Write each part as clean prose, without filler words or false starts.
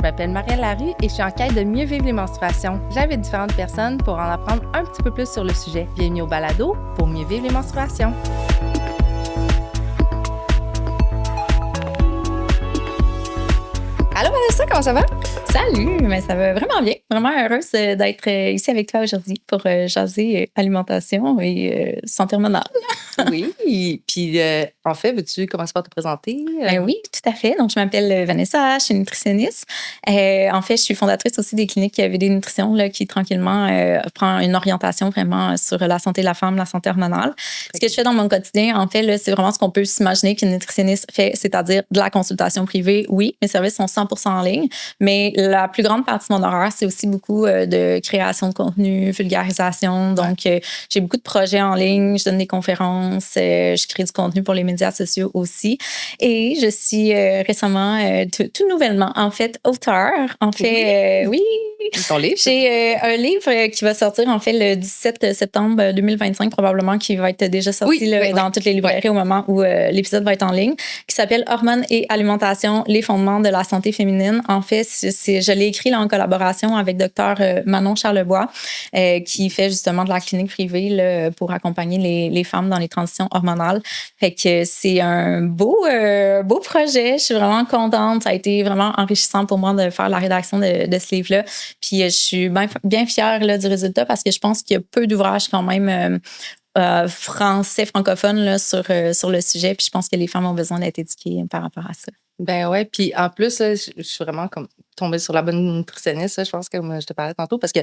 Je m'appelle Marielle Larue et je suis en quête de mieux vivre les menstruations. J'invite différentes personnes pour en apprendre un petit peu plus sur le sujet. Bienvenue au balado pour mieux vivre les menstruations. Allô Vanessa, comment ça va? Salut, mais ça va vraiment bien. Vraiment heureuse d'être ici avec toi aujourd'hui pour jaser alimentation et santé hormonale. Oui, puis en fait, veux-tu commencer par te présenter? Ben oui, tout à fait. Donc, je m'appelle Vanessa, je suis nutritionniste. En fait, je suis fondatrice aussi des cliniques VD Nutrition là, qui tranquillement prend une orientation vraiment sur la santé de la femme, la santé hormonale. Ce que je fais dans mon quotidien, en fait, là, c'est vraiment ce qu'on peut s'imaginer qu'une nutritionniste fait, c'est-à-dire de la consultation privée. Oui, mes services sont 100% en ligne, mais la plus grande partie de mon horaire, c'est aussi beaucoup de création de contenu, vulgarisation. Donc, j'ai beaucoup de projets en ligne, je donne des conférences, je crée du contenu pour les médias sociaux aussi. Et je suis récemment, tout nouvellement, en fait, auteur. En fait, oui. Ton livre? J'ai un livre qui va sortir, en fait, le 17 septembre 2025, probablement, qui va être déjà sorti dans toutes les librairies au moment où l'épisode va être en ligne, qui s'appelle Hormones et alimentation, les fondements de la santé féminine. En fait, je l'ai écrit là, en collaboration avec Dr Manon Charlebois, qui fait justement de la clinique privée là, pour accompagner les femmes dans les transitions hormonales. Fait que c'est un beau projet. Je suis vraiment contente. Ça a été vraiment enrichissant pour moi de faire la rédaction de ce livre-là. Puis je suis bien fière là, du résultat parce que je pense qu'il y a peu d'ouvrages quand même français, francophones là, sur le sujet. Puis je pense que les femmes ont besoin d'être éduquées par rapport à ça. Ben ouais, puis en plus, là, je suis vraiment comme tombée sur la bonne nutritionniste, là, je pense, comme je te parlais tantôt, parce que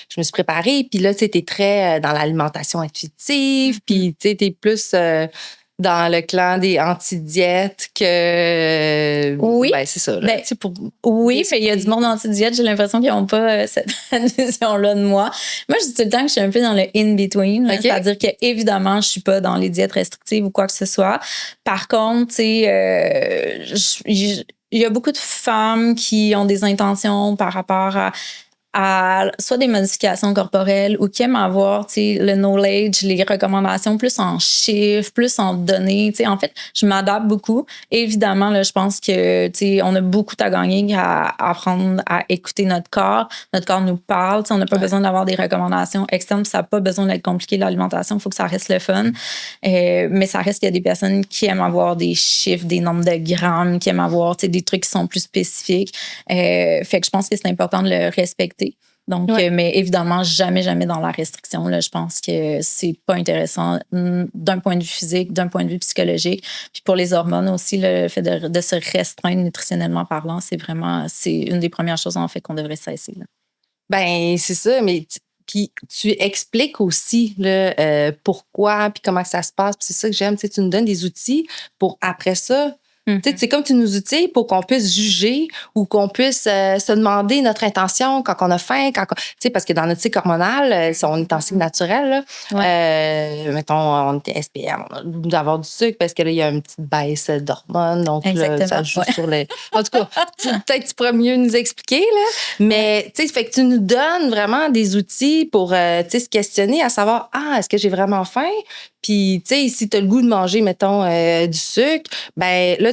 je me suis préparée, puis là, tu sais, t'es très dans l'alimentation intuitive, puis tu sais, t'es plus dans le clan des anti-diètes que... Oui. Ben, c'est ça, là. Ben, oui, mais il y a du monde anti-diète, j'ai l'impression qu'ils n'ont pas cette vision-là de moi. Moi, je dis tout le temps que je suis un peu dans le in-between, okay. C'est-à-dire que évidemment, je suis pas dans les diètes restrictives ou quoi que ce soit. Par contre, tu sais, il y a beaucoup de femmes qui ont des intentions par rapport à soit des modifications corporelles ou qui aiment avoir le knowledge, les recommandations plus en chiffres, plus en données. En fait, je m'adapte beaucoup. Évidemment, là, je pense que on a beaucoup à gagner à apprendre à écouter notre corps. Notre corps nous parle. On n'a pas besoin d'avoir des recommandations externes. Ça n'a pas besoin d'être compliqué, l'alimentation. Il faut que ça reste le fun. Mais ça reste qu'il y a des personnes qui aiment avoir des chiffres, des nombres de grammes, qui aiment avoir des trucs qui sont plus spécifiques. Fait que je pense que c'est important de le respecter. Donc, mais évidemment, jamais dans la restriction. Là, je pense que c'est pas intéressant d'un point de vue physique, d'un point de vue psychologique. Puis pour les hormones aussi, le fait de se restreindre nutritionnellement parlant, c'est une des premières choses en fait qu'on devrait cesser. Là. Ben c'est ça, mais puis tu expliques aussi là, pourquoi, puis comment que ça se passe. Puis c'est ça que j'aime, tu nous donnes des outils pour après ça. C'est comme tu nous outilles pour qu'on puisse juger ou qu'on puisse se demander notre intention quand on a faim, parce que dans notre cycle hormonal, si on est en cycle naturel, là, mettons, on était SPM, on a le goût d'avoir du sucre parce que là, il y a une petite baisse d'hormones, donc là, ça joue sur les... En tout cas, peut-être tu pourrais mieux nous expliquer, là, mais fait que tu nous donnes vraiment des outils pour se questionner à savoir, est-ce que j'ai vraiment faim? Puis, tu sais, si tu as le goût de manger, mettons, du sucre, ben là,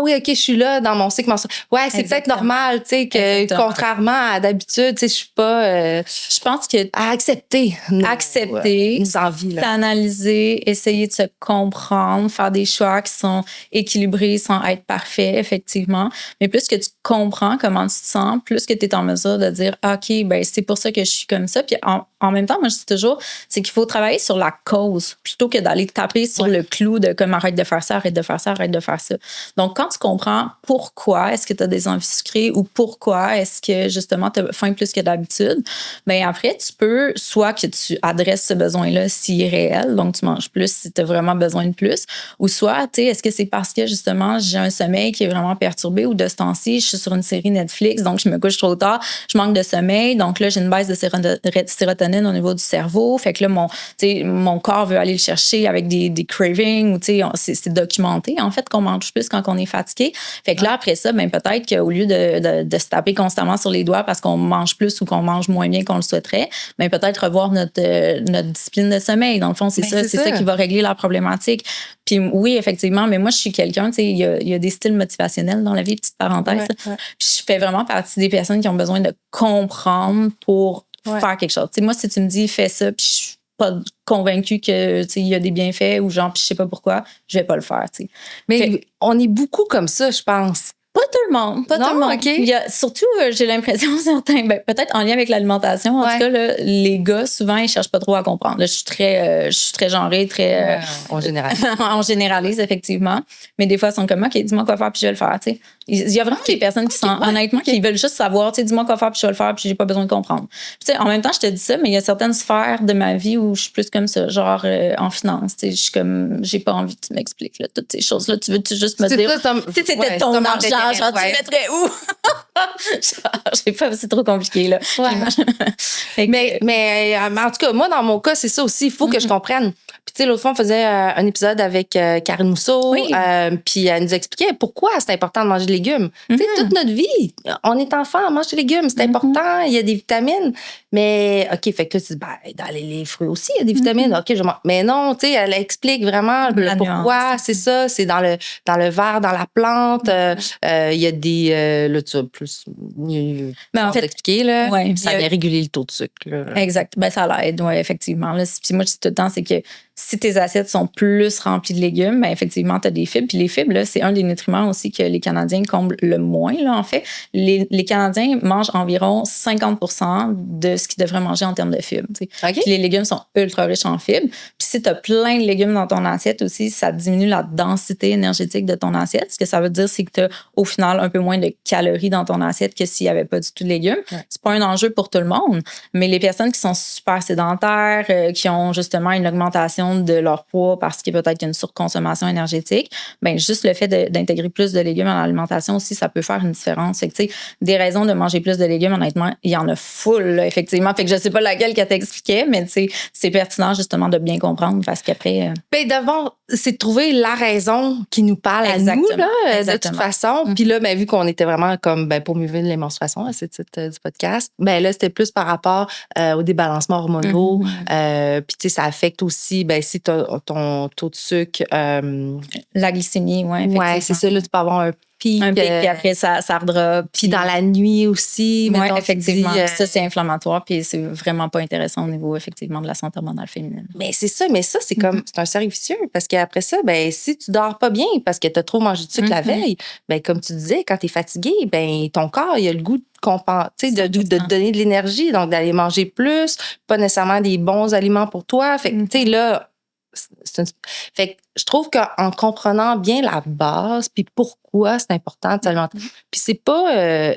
oui, OK, je suis là dans mon cycle menstruel. Ouais, c'est peut-être normal, tu sais, que contrairement à d'habitude, tu sais, je suis pas... je pense que... Accepter nos envies, là. S'analyser, essayer de se comprendre, faire des choix qui sont équilibrés sans être parfaits, effectivement. Mais plus que tu comprends comment tu te sens, plus que tu es en mesure de dire, OK, ben c'est pour ça que je suis comme ça. Puis en même temps, moi, je dis toujours, c'est qu'il faut travailler sur la cause plutôt que d'aller taper sur le clou de comme arrête de faire ça, arrête de faire ça, arrête de faire ça. Donc, quand tu comprends pourquoi est-ce que tu as des envies sucrées ou pourquoi est-ce que, justement, tu as faim plus que d'habitude, bien après, tu peux, soit que tu adresses ce besoin-là s'il est réel, donc tu manges plus si tu as vraiment besoin de plus, ou soit, tu sais, est-ce que c'est parce que, justement, j'ai un sommeil qui est vraiment perturbé ou de ce temps-ci, je suis sur une série Netflix, donc je me couche trop tard, je manque de sommeil, donc là, j'ai une baisse de sérotonine au niveau du cerveau, fait que là, mon corps veut aller le chercher avec des cravings, ou tu sais, c'est documenté, en fait, qu'on mange plus quand on est est fatigué. Fait que là, après ça, ben, peut-être qu'au lieu de se taper constamment sur les doigts parce qu'on mange plus ou qu'on mange moins bien qu'on le souhaiterait, ben, peut-être revoir notre discipline de sommeil. Dans le fond, c'est ça qui va régler la problématique. Puis oui, effectivement, mais moi, je suis quelqu'un, tu sais, il y a des styles motivationnels dans la vie, petite parenthèse. Puis je fais vraiment partie des personnes qui ont besoin de comprendre pour faire quelque chose. Tu sais, moi, si tu me dis, fais ça, puis je suis pas convaincue que, tu sais, il y a des bienfaits ou genre, puis je sais pas pourquoi, je vais pas le faire, tu sais. Mais on est beaucoup comme ça, je pense. Pas tout le monde. Tout le monde. Okay. Il y a, surtout, j'ai l'impression, certains, ben, peut-être en lien avec l'alimentation, en tout cas, là, les gars, souvent, ils cherchent pas trop à comprendre. Là, je suis très genrée, très. On généralise. On généralise, effectivement. Mais des fois, ils sont comme, OK, dis-moi quoi faire, puis je vais le faire. Tu sais. Il y a vraiment des personnes qui sont, honnêtement, qui veulent juste savoir, tu sais, dis-moi quoi faire, puis je vais le faire, puis j'ai pas besoin de comprendre. Puis, tu sais, en même temps, je te dis ça, mais il y a certaines sphères de ma vie où je suis plus comme ça, genre en finance. Tu sais, je suis comme, j'ai pas envie que tu m'expliques là, toutes ces choses-là. Tu veux-tu juste me dire, si c'était ton argent, genre, tu mettrais où? J'ai pas, c'est trop compliqué, là. Mais en tout cas, moi, dans mon cas, c'est ça aussi. Il faut que je comprenne. Puis, tu sais, l'autre fois, on faisait un épisode avec Karine Mousseau. Puis, elle nous expliquait pourquoi c'est important de manger des légumes. Tu sais, toute notre vie, on est enfant, on mange des légumes. C'est important, il y a des vitamines. Mais, OK, fait que là, tu dis, ben, dans les fruits aussi, il y a des vitamines. OK, mais non, tu sais, elle explique vraiment pourquoi. C'est ça, c'est dans le verre, dans la plante. Il y a des... là, tu vas plus en fait, expliquer, là. Ça vient réguler le taux de sucre. Là. Exact. Ben, ça l'aide, oui, effectivement. Là, puis moi, je dis tout le temps, c'est que si tes assiettes sont plus remplies de légumes, ben effectivement, tu as des fibres. Puis les fibres, là, c'est un des nutriments aussi que les Canadiens comblent le moins, là, en fait. Les Canadiens mangent environ 50% de ce qu'ils devraient manger en termes de fibres. Puis les légumes sont ultra riches en fibres. Puis si tu as plein de légumes dans ton assiette aussi, ça diminue la densité énergétique de ton assiette. Ce que ça veut dire, c'est que tu as au final un peu moins de calories dans ton assiette que s'il n'y avait pas du tout de légumes. C'est pas un enjeu pour tout le monde, mais les personnes qui sont super sédentaires, qui ont justement une augmentation de leur poids parce qu'il y a peut-être une surconsommation énergétique, ben juste le fait d'intégrer plus de légumes à l'alimentation aussi, ça peut faire une différence. Fait que, tu sais, des raisons de manger plus de légumes, honnêtement, il y en a full, là, effectivement. Fait que je sais pas laquelle qu'elle t'expliquait, mais tu sais, c'est pertinent justement de bien comprendre parce qu'après... Ben d'abord, c'est de trouver la raison qui nous parle à nous, là, de toute façon. Puis là, ben, vu qu'on était vraiment comme, ben, pour mieux vivre les menstruations, c'est le titre du podcast, ben là, c'était plus par rapport au débalancement hormonaux. Puis tu sais, ça affecte aussi, ben, si ton taux de sucre... la glycémie, oui. Oui, c'est ça, là, tu peux avoir un pic. Puis après, ça redrop. Puis dans la nuit aussi. Oui, effectivement. Ça, c'est inflammatoire, puis c'est vraiment pas intéressant au niveau, effectivement, de la santé hormonale féminine. Mais c'est ça, c'est comme, c'est un cercle vicieux, parce qu'après ça, ben, si tu dors pas bien parce que tu as trop mangé de sucre la veille, ben, comme tu disais, quand tu es fatigué, ben, ton corps, il a le goût de de te donner de l'énergie, donc d'aller manger plus, pas nécessairement des bons aliments pour toi. Fait que, tu sais, là, fait que je trouve qu'en comprenant bien la base, puis pourquoi c'est important de s'alimenter, puis c'est pas...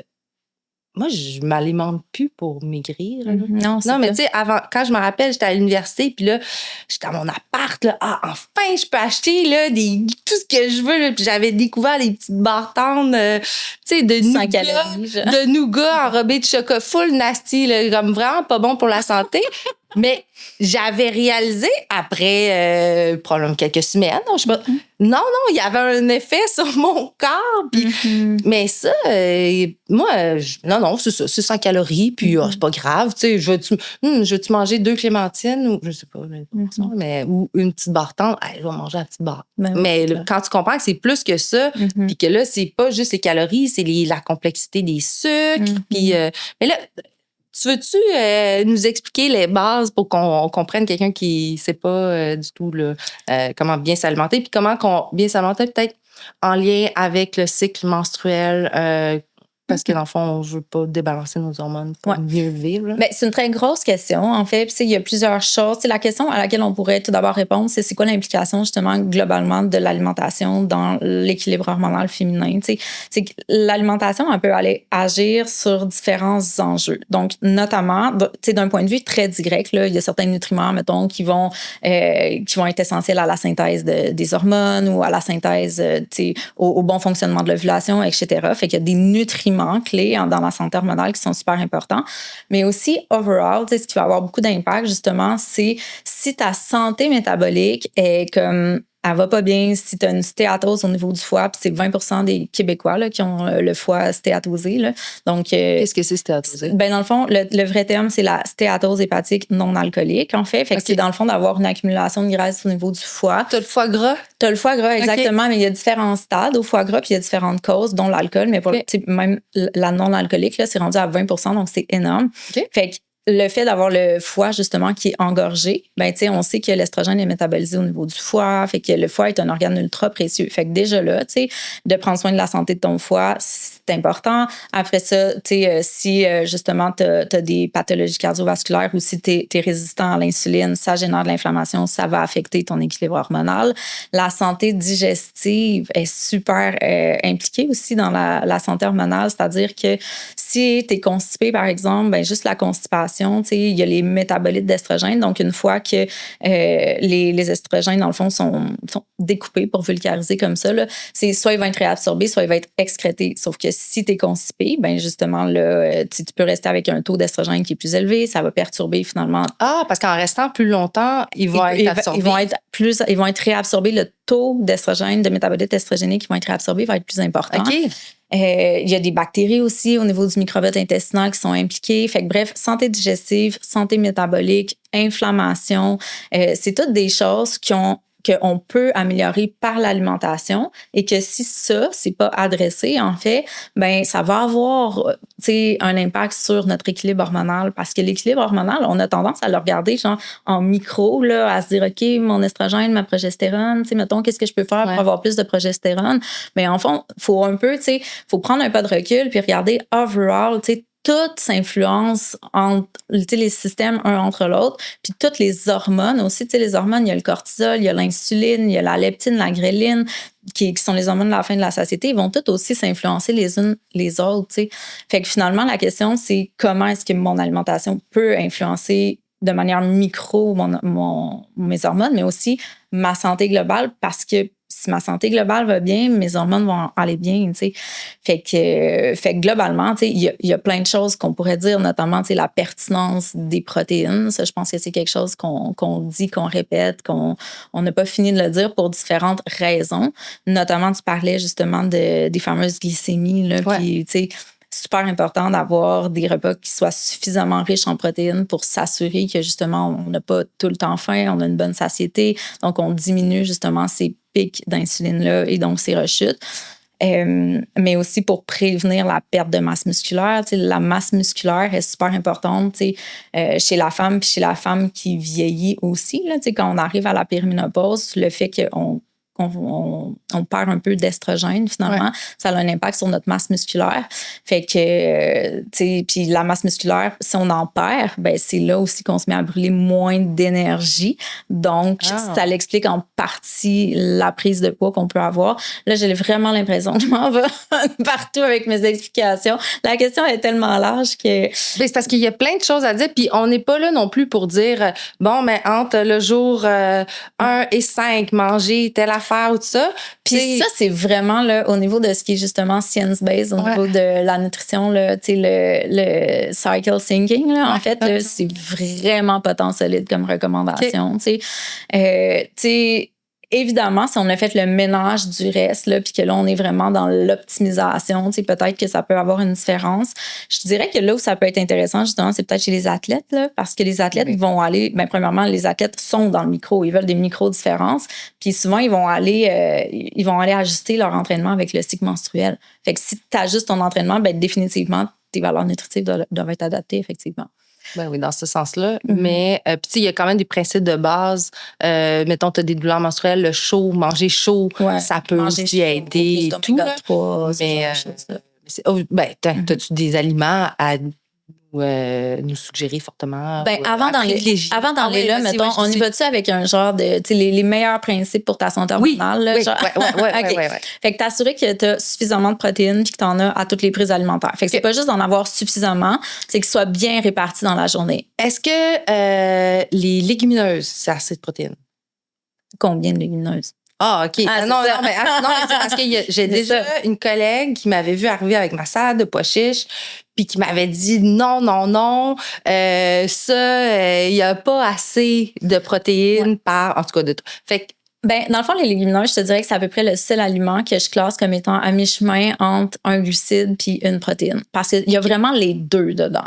moi, je m'alimente plus pour maigrir. Non, mais tu sais, avant, quand je me rappelle, j'étais à l'université, puis là, j'étais dans mon appart, là, enfin, je peux acheter là, tout ce que je veux. Là, puis j'avais découvert des petites barres tendres, tu sais, de nougat enrobé de chocolat, full nasty, là, comme vraiment pas bon pour la santé. Mais j'avais réalisé après probablement quelques semaines, je sais pas. Non, il y avait un effet sur mon corps. Puis, mais ça, moi, non, c'est ça, c'est 100 calories, puis c'est pas grave. Tu sais, je veux-tu manger 2 clémentines ou je sais pas, mais ou une petite barre tendre, je vais manger la petite barre. Mais quand tu comprends que c'est plus que ça, puis que là, c'est pas juste les calories, c'est la complexité des sucres. Puis, mais là, tu veux-tu nous expliquer les bases pour qu'on comprenne quelqu'un qui ne sait pas du tout là, comment bien s'alimenter, puis comment bien s'alimenter peut-être en lien avec le cycle menstruel, parce que dans le fond, on ne veut pas débalancer nos hormones pour mieux vivre. Bien, c'est une très grosse question, en fait. Puis, il y a plusieurs choses. La question à laquelle on pourrait tout d'abord répondre, c'est quoi l'implication, justement, globalement, de l'alimentation dans l'équilibre hormonal féminin? C'est que l'alimentation, elle peut aller agir sur différents enjeux. Donc, notamment, d'un point de vue très direct, là, il y a certains nutriments, mettons, qui vont être essentiels à la synthèse des hormones ou à la synthèse, au bon fonctionnement de l'ovulation, etc. Fait qu'il y a des nutriments clés dans la santé hormonale qui sont super importants. Mais aussi, overall, ce qui va avoir beaucoup d'impact, justement, c'est si ta santé métabolique est comme elle va pas bien, si tu as une stéatose au niveau du foie, puis c'est 20% des Québécois là, qui ont le foie stéatosé. Là. Donc, qu'est-ce que c'est stéatosé? Ben, dans le fond, le vrai terme, c'est la stéatose hépatique non alcoolique, en fait. Fait que c'est dans le fond d'avoir une accumulation de graisse au niveau du foie. T'as le foie gras? T'as le foie gras, exactement, mais il y a différents stades au foie gras, puis il y a différentes causes, dont l'alcool, mais pour même la non-alcoolique, là, c'est rendu à 20%, donc c'est énorme. Fait que le fait d'avoir le foie, justement, qui est engorgé, ben, tu sais, on sait que l'estrogène est métabolisé au niveau du foie, fait que le foie est un organe ultra précieux. Fait que déjà là, tu sais, de prendre soin de la santé de ton foie, c'est important. Après ça, tu sais, si, justement, t'as des pathologies cardiovasculaires ou si t'es résistant à l'insuline, ça génère de l'inflammation, ça va affecter ton équilibre hormonal. La santé digestive est super impliquée aussi dans la santé hormonale, c'est-à-dire que si t'es constipé, par exemple, ben, juste la constipation, il y a les métabolites d'estrogène. Donc, une fois que les estrogènes, dans le fond, sont découpés pour vulgariser comme ça, là, c'est soit ils vont être réabsorbés, soit ils vont être excrétés. Sauf que si tu es constipé, ben justement, là, tu peux rester avec un taux d'estrogène qui est plus élevé. Ça va perturber finalement. Ah, parce qu'en restant plus longtemps, ils vont être absorbés. Ils vont être réabsorbés. Le taux d'estrogène, de métabolites estrogéniques qui vont être réabsorbés va être plus important. OK. Il y a des bactéries aussi au niveau du microbiote intestinal qui sont impliquées. Fait que bref, santé digestive, santé métabolique, inflammation, c'est toutes des choses qu'on peut améliorer par l'alimentation et que si ça, c'est pas adressé, en fait, ben ça va avoir, un impact sur notre équilibre hormonal parce que l'équilibre hormonal, on a tendance à le regarder genre en micro, là, à se dire, OK, mon estrogène, ma progestérone, mettons, qu'est-ce que je peux faire pour avoir plus de progestérone? Mais en fond, faut un peu, faut prendre un pas de recul puis regarder overall, tout s'influence entre les systèmes un entre l'autre, puis toutes les hormones aussi. Les hormones, il y a le cortisol, il y a l'insuline, il y a la leptine, la gréline, qui sont les hormones de la fin de la satiété, ils vont toutes aussi s'influencer les unes les autres. T'sais. Fait que finalement, la question, c'est comment est-ce que mon alimentation peut influencer de manière micro mes hormones, mais aussi ma santé globale, parce que si ma santé globale va bien, mes hormones vont aller bien, tu sais. Fait que globalement, tu sais, il y a plein de choses qu'on pourrait dire, notamment, tu sais, la pertinence des protéines. Ça, je pense que c'est quelque chose qu'on dit, qu'on répète, qu'on n'a pas fini de le dire pour différentes raisons. Notamment, tu parlais justement des fameuses glycémies, là, puis, tu sais, super important d'avoir des repas qui soient suffisamment riches en protéines pour s'assurer que justement on n'a pas tout le temps faim, on a une bonne satiété, donc on diminue justement ces pics d'insuline-là et donc ces rechutes. Mais aussi pour prévenir la perte de masse musculaire. La masse musculaire est super importante chez la femme puis chez la femme qui vieillit aussi. Là, quand on arrive à la périménopause, le fait qu'on perd un peu d'estrogène, finalement, ça a un impact sur notre masse musculaire. Fait que, puis la masse musculaire, si on en perd, ben c'est là aussi qu'on se met à brûler moins d'énergie. Donc, ça l'explique en partie la prise de poids qu'on peut avoir. Là, j'ai vraiment l'impression que je m'en vais partout avec mes explications. La question est tellement large que... Ben, c'est parce qu'il y a plein de choses à dire, puis on n'est pas là non plus pour dire, bon, mais entre le jour 1 et 5, manger telle affaire ou tout ça. Puis ça, c'est vraiment là, au niveau de ce qui est justement science-based, au niveau de la nutrition, là, le cycle thinking, là, en fait, là, c'est vraiment pas tant solide comme recommandation. Évidemment, si on a fait le ménage du reste, là, puis que là, on est vraiment dans l'optimisation, peut-être que ça peut avoir une différence. Je dirais que là où ça peut être intéressant, justement, c'est peut-être chez les athlètes, là, parce que les athlètes vont aller, ben, premièrement, les athlètes sont dans le micro, ils veulent des micro-différences, puis souvent, ils vont aller ajuster leur entraînement avec le cycle menstruel. Fait que si tu ajustes ton entraînement, ben, définitivement, tes valeurs nutritives doivent être adaptées, effectivement. Ben oui, dans ce sens-là. Mais, puis, il y a quand même des principes de base. Mettons, tu as des douleurs menstruelles, le chaud, manger chaud, ça peut aussi aider. Tout, là. Mais, t'as-tu des aliments à nous suggérer fortement? Ben, avant d'aller là, mettons, on y va-tu avec un genre de, les meilleurs principes pour ta santé hormonale? Oui. Fait que t'assurer que t'as suffisamment de protéines puis que t'en as à toutes les prises alimentaires. Fait que c'est pas juste d'en avoir suffisamment, c'est qu'ils soient bien répartis dans la journée. Est-ce que les légumineuses, c'est assez de protéines? Combien de légumineuses? Ah, OK. Non, mais c'est parce que j'ai déjà une collègue qui m'avait vu arriver avec ma salade de pois chiches, puis qui m'avait dit non, il n'y a pas assez de protéines en tout cas de tout. Fait que Ben, dans le fond, les légumineuses, je te dirais que c'est à peu près le seul aliment que je classe comme étant à mi-chemin entre un glucide puis une protéine. Parce qu'il y a vraiment les deux dedans.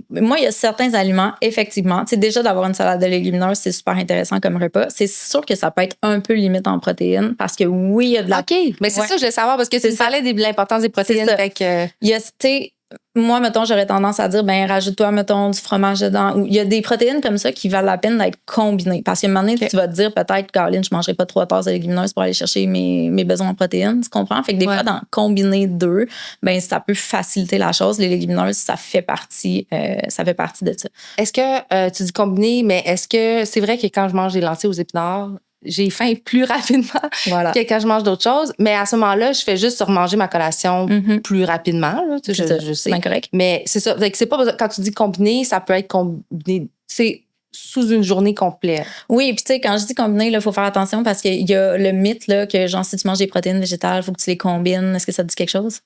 Moi, il y a certains aliments, effectivement. Tu sais, déjà, d'avoir une salade de légumineuses, c'est super intéressant comme repas. C'est sûr que ça peut être un peu limite en protéines parce que oui, il y a de la. OK. Mais c'est ça, je voulais savoir parce que tu parlais de l'importance des protéines. Fait que... Il y a, tu sais, moi, mettons, j'aurais tendance à dire, ben rajoute-toi, mettons, du fromage dedans. Ou il y a des protéines comme ça qui valent la peine d'être combinées. Parce qu'à un moment donné, tu vas te dire, peut-être, Caroline, je ne mangerai pas 3 tasses de légumineuses pour aller chercher mes besoins en protéines. Tu comprends? Fait que des fois, dans combiner deux, ben ça peut faciliter la chose. Les légumineuses, ça fait partie de ça. Est-ce que tu dis combiner, mais est-ce que c'est vrai que quand je mange des lentilles aux épinards, j'ai faim plus rapidement que quand je mange d'autres choses. Mais à ce moment-là, je fais juste remanger ma collation plus rapidement. Là, je sais. C'est bien correct. Mais c'est ça. C'est pas, quand tu dis combiner, ça peut être combiné. C'est sous une journée complète. Oui, puis tu sais, quand je dis combiner, il faut faire attention parce qu'il y a le mythe là, que genre, si tu manges des protéines végétales, il faut que tu les combines. Est-ce que ça te dit quelque chose?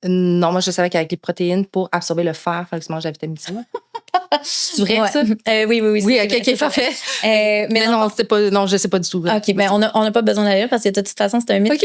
Non, moi, je savais qu'avec les protéines, pour absorber le fer, il fallait que tu manges de la vitamine C. C'est vrai, ça? Oui. Oui, OK, parfait. Mais non, c'est pas, non, je sais pas du tout. OK, mais on n'a pas besoin d'aller parce que de toute façon, c'est un mythe. OK.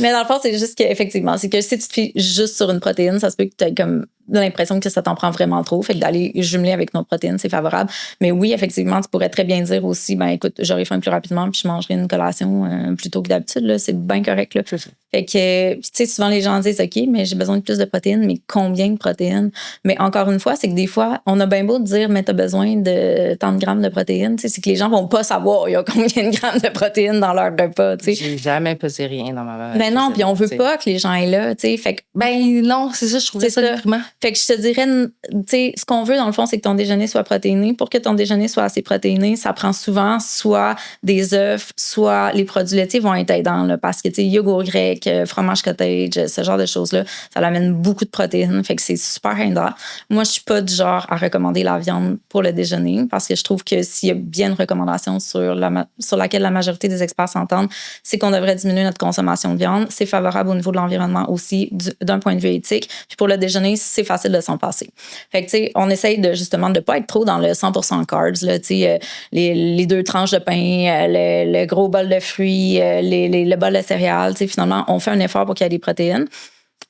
Mais dans le fond, c'est juste qu'effectivement, c'est que si tu te fies juste sur une protéine, ça se peut que tu aies comme l'impression que ça t'en prend vraiment trop. Fait que d'aller jumeler avec notre protéine, c'est favorable. Mais oui, effectivement, tu pourrais très bien dire aussi, ben écoute, j'aurais faim plus rapidement puis je mangerai une collation plus tôt que d'habitude. Là, c'est bien correct. Là. Fait que, tu sais, souvent les gens disent, OK, mais j'ai besoin de plus de protéines, mais combien de protéines? Mais encore une fois, c'est que des fois, on a bien beau dire, mais tu as besoin de tant de grammes de protéines. Tu sais, c'est que les gens vont pas savoir il y a combien de grammes de protéines dans leur repas. Tu sais. J'ai jamais pesé rien dans ma vie. Ben non, puis on veut pas que les gens aient là. Tu sais, fait que, ben non, c'est ça, je trouve ça déprimant. Fait que je te dirais, tu sais, ce qu'on veut dans le fond, c'est que ton déjeuner soit protéiné. Pour que ton déjeuner soit assez protéiné, ça prend souvent soit des œufs, soit les produits laitiers vont être aidants, là, parce que, tu sais, yogourt grec, fromage cottage, ce genre de choses-là, ça amène beaucoup de protéines. Fait que c'est super aidant. Moi, je suis pas du genre à recommander la viande pour le déjeuner parce que je trouve que s'il y a bien une recommandation sur laquelle la majorité des experts s'entendent, c'est qu'on devrait diminuer notre consommation de viande. C'est favorable au niveau de l'environnement aussi, d'un point de vue éthique. Puis pour le déjeuner, c'est facile de s'en passer. Fait que, tu sais, on essaye de justement de pas être trop dans le 100% carbs, là, tu sais, les 2 tranches de pain, le gros bol de fruits, le bol de céréales, tu sais, finalement, on fait un effort pour qu'il y ait des protéines.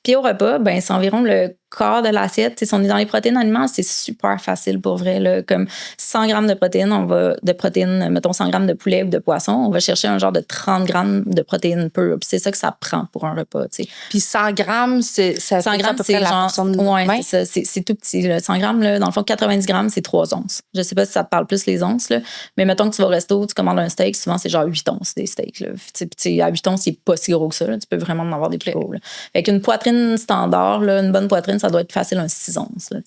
Puis au repas, ben c'est environ le quart de l'assiette. Si on est dans les protéines alimentaires, c'est super facile pour vrai. Là. Comme 100 grammes de protéines, mettons 100 grammes de poulet ou de poisson, on va chercher un genre de 30 grammes de protéines pures. Puis c'est ça que ça prend pour un repas. T'sais. Puis 100 grammes, c'est 100 grammes, c'est la portion de main. C'est ça, c'est tout petit. Là. 100 grammes, là, dans le fond, 90 grammes, c'est 3 onces. Je sais pas si ça te parle plus les onces, là, mais mettons que tu vas au resto, tu commandes un steak, souvent c'est genre 8 onces des steaks. Là. Puis à 8 onces, c'est pas si gros que ça. Là. Tu peux vraiment en avoir des plus gros. Là. Fait qu'une poitrine standard, là, une bonne poitrine, ça doit être facile un 6 onces. Là,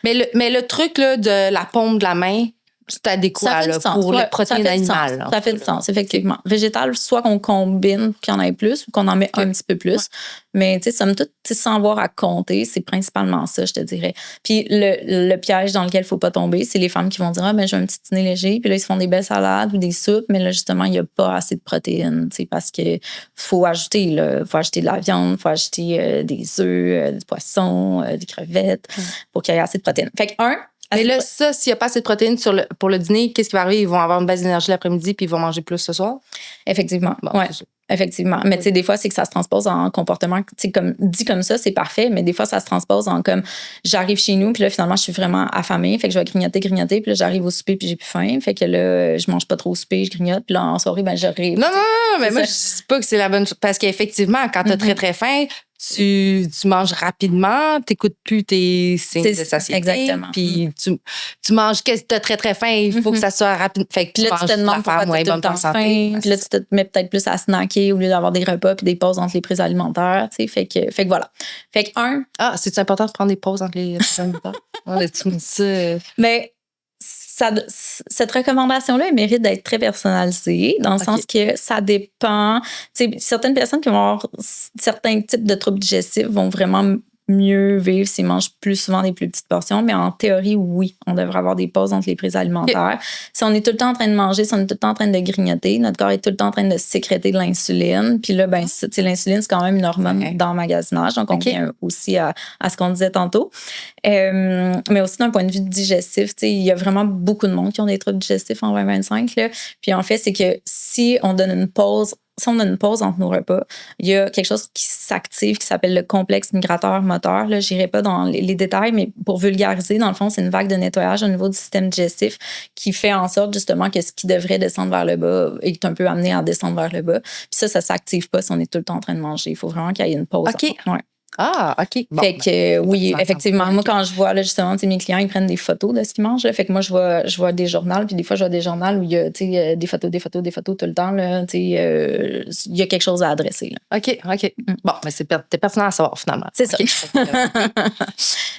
mais le truc là, de la paume de la main, c'est adéquat là, pour les protéines animales. Ça fait du sens, effectivement. Végétal, soit qu'on combine qu'il y en ait plus ou qu'on en met un petit peu plus. Ouais. Mais, tu sais, somme toute, sans avoir à compter, c'est principalement ça, je te dirais. Puis le piège dans lequel il ne faut pas tomber, c'est les femmes qui vont dire « Ah, ben, j'ai un petit dîner léger. » Puis là, ils se font des belles salades ou des soupes. Mais là, justement, il n'y a pas assez de protéines, tu sais, parce qu'il faut ajouter, là. Faut ajouter de la viande, il faut ajouter des œufs, du poisson, des crevettes pour qu'il y ait assez de protéines. Fait que, mais là, ça, s'il n'y a pas assez de protéines pour le dîner, qu'est-ce qui va arriver? Ils vont avoir une base d'énergie l'après-midi puis ils vont manger plus ce soir? Effectivement. Bon, ouais. Effectivement. Mais tu sais, des fois, c'est que ça se transpose en comportement, tu sais, comme dit comme ça, c'est parfait, mais des fois, ça se transpose en comme j'arrive chez nous, puis là, finalement, je suis vraiment affamée, fait que je vais grignoter, puis là, j'arrive au souper, puis j'ai plus faim, fait que là, je mange pas trop au souper, je grignote, puis là, en soirée, ben, j'arrive. Non, mais moi, je dis pas que c'est la bonne chose, parce qu'effectivement, quand t'as très, très faim, tu manges rapidement, t'écoutes plus tes signes de satiété. Exactement. Puis tu manges que t'as très, très faim, il faut que ça soit rapide. Fait que puis là, tu te demandes pourquoi t'as tout le temps faim. Puis là, tu te mets peut-être plus à snacker au lieu d'avoir des repas puis des pauses entre les prises alimentaires, tu sais. Fait que voilà. Fait que c'est important de prendre des pauses entre les prises alimentaires? Mais cette recommandation-là, elle mérite d'être très personnalisée, dans le sens que ça dépend. Certaines personnes qui vont avoir certains types de troubles digestifs vont vraiment mieux vivre s'ils mangent plus souvent des plus petites portions. Mais en théorie, oui, on devrait avoir des pauses entre les prises alimentaires. Si on est tout le temps en train de manger, si on est tout le temps en train de grignoter, notre corps est tout le temps en train de sécréter de l'insuline. Puis là, l'insuline, c'est quand même une hormone d'emmagasinage. Donc, on vient aussi à ce qu'on disait tantôt. Mais aussi d'un point de vue digestif, il y a vraiment beaucoup de monde qui ont des troubles digestifs en 2025. Là. Puis en fait, c'est que si on donne une pause entre nos repas, il y a quelque chose qui s'active qui s'appelle le complexe migrateur moteur. Je n'irai pas dans les détails, mais pour vulgariser, dans le fond, c'est une vague de nettoyage au niveau du système digestif qui fait en sorte justement que ce qui devrait descendre vers le bas est un peu amené à descendre vers le bas. Puis ça ne s'active pas si on est tout le temps en train de manger. Il faut vraiment qu'il y ait une pause. OK. Ouais. Ah, OK. Bon, fait que oui, effectivement. Moi, quand je vois, là, justement, mes clients, ils prennent des photos de ce qu'ils mangent. Là. Fait que moi, je vois des journaux, puis des fois, je vois des journaux où il y a des photos tout le temps. Il y a quelque chose à adresser. Là. OK. Bon, mais c'est pertinent à savoir, finalement. C'est ça.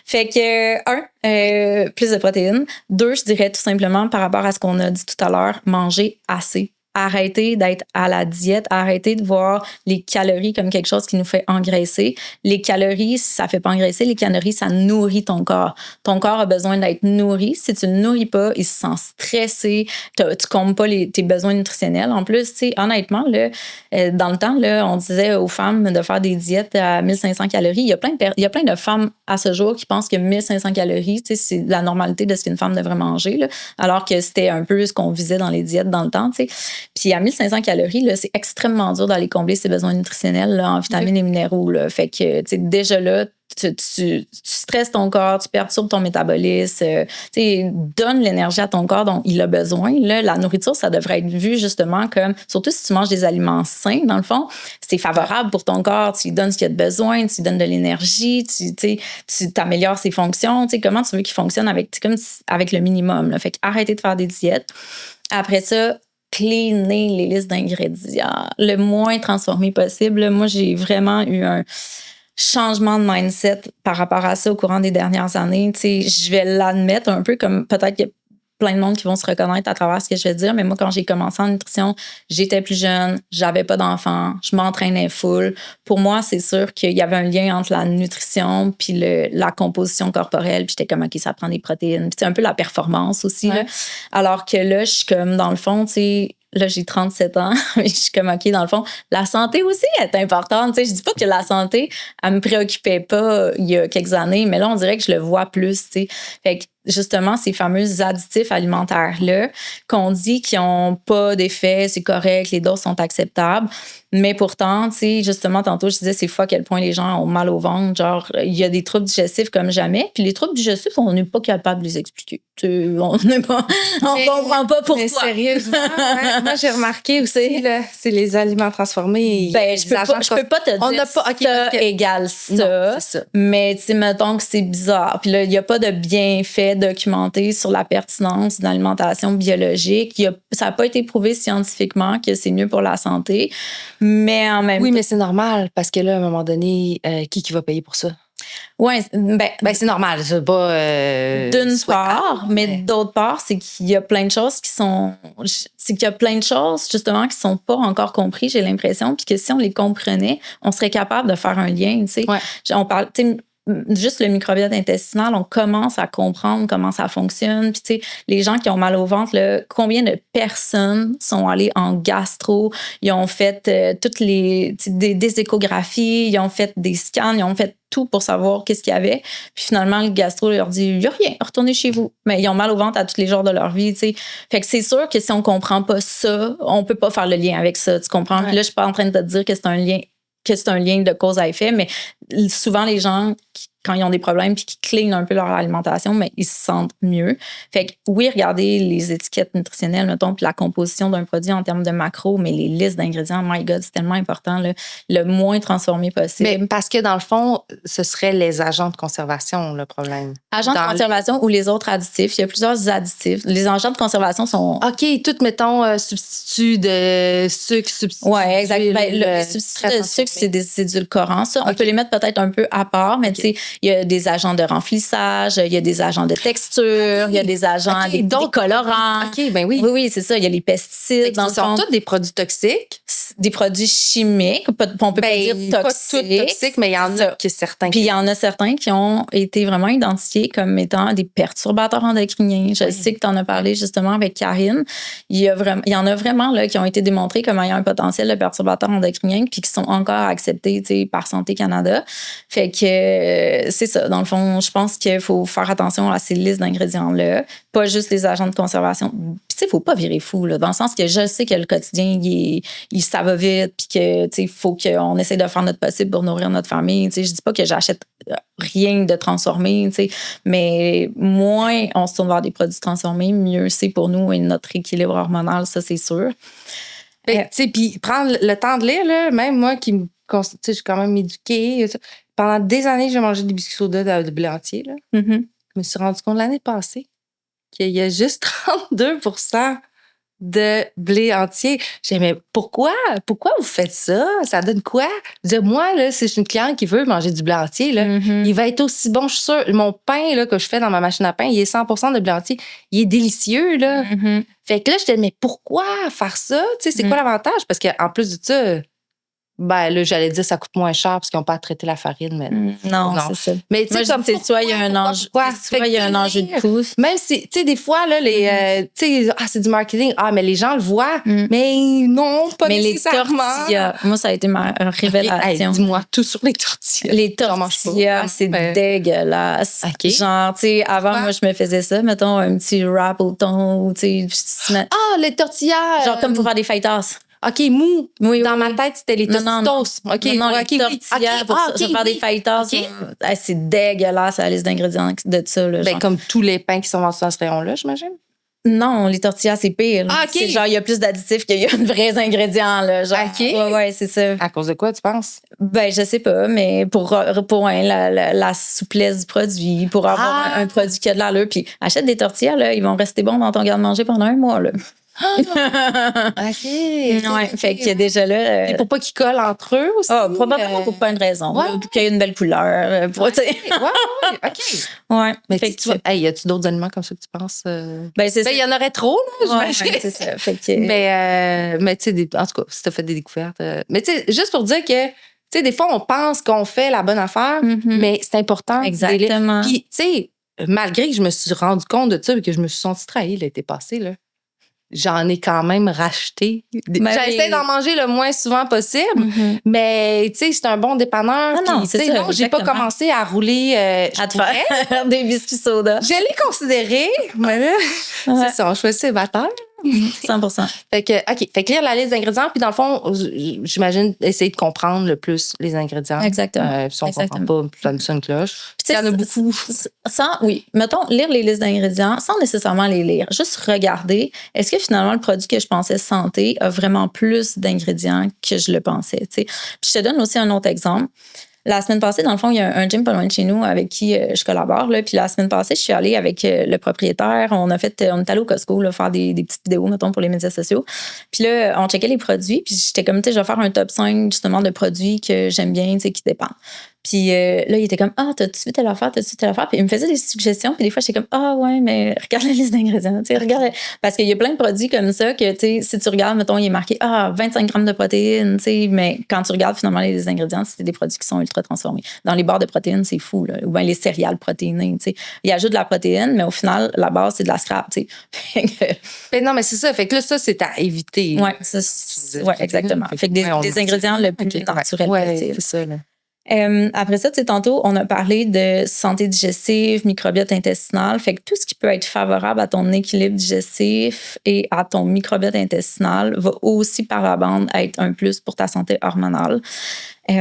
Fait que, plus de protéines. 2, je dirais tout simplement, par rapport à ce qu'on a dit tout à l'heure, manger assez. Arrêter d'être à la diète, arrêter de voir les calories comme quelque chose qui nous fait engraisser. Les calories, ça ne fait pas engraisser. Les calories, ça nourrit ton corps. Ton corps a besoin d'être nourri. Si tu ne le nourris pas, il se sent stressé. Tu ne combles pas tes besoins nutritionnels. En plus, honnêtement, là, dans le temps, là, on disait aux femmes de faire des diètes à 1500 calories. Il y a plein de femmes à ce jour qui pensent que 1500 calories, c'est la normalité de ce qu'une femme devrait manger, là, alors que c'était un peu ce qu'on visait dans les diètes dans le temps. T'sais. Puis à 1500 calories, là, c'est extrêmement dur d'aller combler ses besoins nutritionnels là, en vitamines et minéraux. Là. Fait que déjà là, tu stresses ton corps, tu perturbes ton métabolisme, donne l'énergie à ton corps dont il a besoin. Là, la nourriture, ça devrait être vu justement comme, surtout si tu manges des aliments sains, dans le fond, c'est favorable pour ton corps, tu lui donnes ce qu'il a de besoin, tu lui donnes de l'énergie, tu t'améliores ses fonctions. Comment tu veux qu'il fonctionne avec le minimum. Là. Fait que arrêtez de faire des diètes. Après ça, cleaner les listes d'ingrédients le moins transformé possible. Moi, j'ai vraiment eu un changement de mindset par rapport à ça au courant des dernières années. Je vais l'admettre un peu comme peut-être qu'il y a plein de monde qui vont se reconnaître à travers ce que je vais dire, mais moi, quand j'ai commencé en nutrition, j'étais plus jeune, j'avais pas d'enfants, je m'entraînais full. Pour moi, c'est sûr qu'il y avait un lien entre la nutrition puis la composition corporelle, puis j'étais comme, OK, ça prend des protéines. Puis c'est un peu la performance aussi. Ouais. Là. Alors que là, je suis comme, dans le fond, tu sais, là, j'ai 37 ans, mais je suis comme, OK, dans le fond, la santé aussi est importante. Tu sais, je dis pas que la santé, elle me préoccupait pas il y a quelques années, mais là, on dirait que je le vois plus, tu sais. Fait que, justement, ces fameux additifs alimentaires-là, qu'on dit qu'ils n'ont pas d'effet, c'est correct, les doses sont acceptables. Mais pourtant, tu sais, justement, tantôt, je disais, c'est fou à quel point les gens ont mal au ventre. Genre, il y a des troubles digestifs comme jamais. Puis les troubles digestifs, on n'est pas capable de les expliquer. On comprend pas pourquoi. Mais sérieusement, ouais, moi, j'ai remarqué aussi, là, c'est les aliments transformés. Ben, je peux pas te dire ça égale ça. Non, c'est ça. Mais, tu sais, mettons que c'est bizarre. Puis là, il n'y a pas de bienfait documenté sur la pertinence d'une alimentation biologique. Ça n'a pas été prouvé scientifiquement que c'est mieux pour la santé. Mais en même temps. Oui, mais c'est normal parce que là, à un moment donné, qui va payer pour ça? Oui, ben c'est normal, c'est pas. D'une part, mais d'autre part, c'est qu'il y a plein de choses justement qui sont pas encore compris, j'ai l'impression, puis que si on les comprenait, on serait capable de faire un lien, tu sais. Ouais. On parle, tu sais, juste le microbiote intestinal, on commence à comprendre comment ça fonctionne. Puis, tu sais, les gens qui ont mal au ventre, là, combien de personnes sont allées en gastro, ils ont fait toutes des échographies, ils ont fait des scans, ils ont fait tout pour savoir qu'est-ce qu'il y avait. Puis finalement, le gastro leur dit, il n'y a rien, retournez chez vous. Mais ils ont mal au ventre à tous les jours de leur vie, tu sais. Fait que c'est sûr que si on comprend pas ça, on peut pas faire le lien avec ça, tu comprends? Ouais. Puis là, je suis pas en train de te dire que c'est un lien de cause à effet, mais souvent, les gens, quand ils ont des problèmes puis qui cleanent un peu leur alimentation, mais ils se sentent mieux. Fait que oui, regardez les étiquettes nutritionnelles, mettons, puis la composition d'un produit en termes de macros, mais les listes d'ingrédients, my God, c'est tellement important, là, le moins transformé possible. Mais parce que dans le fond, ce serait les agents de conservation, le problème. Agents de conservation ou les autres additifs. Il y a plusieurs additifs. Les agents de conservation sont... OK, tout, mettons, substitut de sucre, substitut. Oui, exact. Le substitut de sucre, c'est des édulcorants. Ça, on peut les mettre peut-être un peu à part, mais tu sais, il y a des agents de remplissage, il y a des agents de texture, il y a des agents des colorants. OK, ben oui. Oui, c'est ça. Il y a les pesticides. Ce sont tous des produits toxiques. Des produits chimiques. On peut pas dire toxiques. Pas tous toxiques, mais il y en a certains. Puis il y en a certains qui ont été vraiment identifiés comme étant des perturbateurs endocriniens. Je sais que tu en as parlé justement avec Karine. Il y en a vraiment là, qui ont été démontrés comme ayant un potentiel de perturbateurs endocriniens puis qui sont encore acceptés par Santé Canada. Fait que c'est ça. Dans le fond, je pense qu'il faut faire attention à ces listes d'ingrédients-là, pas juste les agents de conservation. Puis tu sais, il faut pas virer fou, là, dans le sens que je sais que le quotidien, ça va vite puis que tu sais, il faut qu'on essaie de faire notre possible pour nourrir notre famille. Tu sais, je dis pas que j'achète rien de transformé, tu sais, mais moins on se tourne vers des produits transformés, mieux c'est pour nous et notre équilibre hormonal, ça c'est sûr. Puis prendre le temps de lire, là, même moi qui je suis quand même éduquée. Pendant des années, j'ai mangé des biscuits soda de blé entier. Là. Mm-hmm. Je me suis rendu compte l'année passée qu'il y a juste 32% de blé entier. J'ai dit, mais pourquoi? Pourquoi vous faites ça? Ça donne quoi? Je dis, moi, là, si je suis une cliente qui veut manger du blé entier, là, il va être aussi bon, je suis sûre. Mon pain là, que je fais dans ma machine à pain, il est 100% de blé entier. Il est délicieux, là. Fait que là, je dis, mais pourquoi faire ça? Tu sais, c'est quoi l'avantage? Parce qu'en plus de ça, ben là, j'allais dire ça coûte moins cher parce qu'ils n'ont pas à traiter la farine. Mais non, c'est ça. Mais tu sais, comme c'est soit il y a un enjeu, soit il y a un enjeu de coût. Même si, tu sais, des fois, là, tu sais, c'est du marketing. Ah, mais les gens le voient. Mais non, pas nécessairement. Les tortillas, moi, ça a été ma révélation. Hey, dis-moi tout sur les tortillas. Les tortillas, c'est dégueulasse. Okay. Genre, tu sais, avant, moi, je me faisais ça, mettons, un petit wrap au thon, tu sais. Ah, les tortillas! Genre, comme pour faire des fajitas. OK, mou. Oui, dans ma tête, c'était les tostitos. OK, les tortillas pour se faire des fajitas. C'est dégueulasse la liste d'ingrédients de ça. Là, comme tous les pains qui sont vendus dans ce rayon-là, j'imagine. Non, les tortillas, c'est pire. Okay. C'est genre, il y a plus d'additifs qu'il y a de vrais ingrédients. Là, genre, ouais, c'est ça. À cause de quoi, tu penses? Ben, je sais pas, mais pour la souplesse du produit, pour avoir un produit qui a de l'allure. Puis achète des tortillas, là, ils vont rester bons dans ton garde-manger pendant un mois. Là. OK. Ouais, fait qu'il y a déjà là. Et pour pas qu'ils collent entre eux aussi. Probablement pour pas une raison. Pour qu'il y ait une belle couleur. OK. Ouais. Mais tu vois, y a-tu d'autres aliments comme ça que tu penses? Ben, c'est il y en aurait trop, là, j'imagine. Ouais, c'est ça. Fait que... Mais tu sais, en tout cas, si t'as fait des découvertes. Mais tu sais, juste pour dire que, tu sais, des fois, on pense qu'on fait la bonne affaire, mais c'est important. Exactement. Puis, tu sais, malgré que je me suis rendu compte de ça et que je me suis sentie trahie l'été passé, là. J'en ai quand même racheté. J'essaie d'en manger le moins souvent possible, mais tu sais, c'est un bon dépanneur. Non, c'est ça. Non, j'ai pas commencé à rouler. À te faire des biscuits soda. Je l'ai considéré, mais là, c'est ça, on choisit ses batteurs. 100%. Fait que lire la liste d'ingrédients, puis dans le fond, j'imagine essayer de comprendre le plus les ingrédients. Exactement. Si on comprend pas, ça nous sonne une cloche. Puis il y en a beaucoup. Oui, mettons, lire les listes d'ingrédients sans nécessairement les lire. Juste regarder, est-ce que finalement le produit que je pensais santé a vraiment plus d'ingrédients que je le pensais, tu sais. Puis je te donne aussi un autre exemple. La semaine passée, dans le fond, il y a un gym pas loin de chez nous avec qui je collabore. Là. Puis la semaine passée, je suis allée avec le propriétaire. On est allé au Costco là, faire des petites vidéos, mettons, pour les médias sociaux. Puis là, on checkait les produits. Puis j'étais comme, tu sais, je vais faire un top 5 justement de produits que j'aime bien, tu sais, qui dépendent. Puis là, il était comme, t'as-tu vu telle affaire, t'as-tu vu telle affaire? Puis il me faisait des suggestions. Puis des fois, j'étais comme, ouais, mais regarde la liste d'ingrédients. Tu sais, regarde. Parce qu'il y a plein de produits comme ça que, tu sais, si tu regardes, mettons, il est marqué, 25 grammes de protéines, tu sais, mais quand tu regardes finalement les listes d'ingrédients, c'est des produits qui sont ultra transformés. Dans les barres de protéines, c'est fou, là. Ou bien les céréales protéinées, tu sais. Il ajoute de la protéine, mais au final, la base, c'est de la scrap, tu sais. Ben non, mais c'est ça. Fait que là, ça, c'est à éviter. Ouais, exactement. Fait que des ingrédients le plus naturels possible. C'est ça, là. Après ça, tu sais, tantôt, on a parlé de santé digestive, microbiote intestinal. Fait que tout ce qui peut être favorable à ton équilibre digestif et à ton microbiote intestinal va aussi par la bande être un plus pour ta santé hormonale. Tu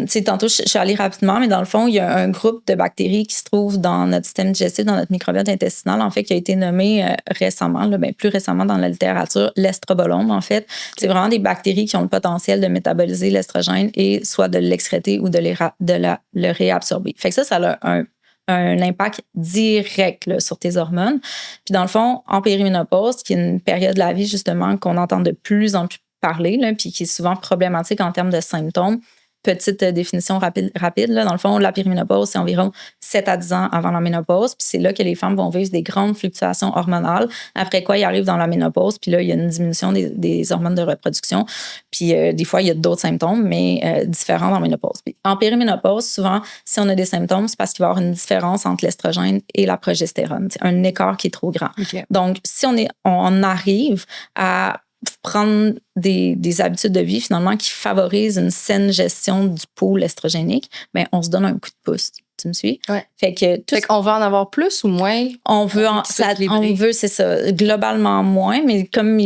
sais, tantôt, je suis allée rapidement, mais dans le fond, il y a un groupe de bactéries qui se trouvent dans notre système digestif, dans notre microbiote intestinal, en fait, qui a été nommé récemment, là, plus récemment dans la littérature, l'estrobolome, en fait. C'est vraiment des bactéries qui ont le potentiel de métaboliser l'estrogène et soit de l'excréter ou de le réabsorber. Fait que ça a un impact direct là, sur tes hormones. Puis dans le fond, en périménopause, qui est une période de la vie, justement, qu'on entend de plus en plus parler, là, puis qui est souvent problématique en termes de symptômes, petite définition rapide. Là. Dans le fond, la périménopause, c'est environ 7 à 10 ans avant la ménopause. Puis c'est là que les femmes vont vivre des grandes fluctuations hormonales. Après quoi, ils arrivent dans la ménopause. Puis là, il y a une diminution des hormones de reproduction. Puis des fois, il y a d'autres symptômes, mais différents dans la ménopause. Puis en périménopause, souvent, si on a des symptômes, c'est parce qu'il va y avoir une différence entre l'estrogène et la progestérone. C'est un écart qui est trop grand. Okay. Donc, si on arrive à prendre des habitudes de vie, finalement, qui favorisent une saine gestion du pôle estrogénique, bien, on se donne un coup de pouce. Tu me suis? Ouais. Fait qu'on veut en avoir plus ou moins? On veut, c'est ça, globalement moins, mais comme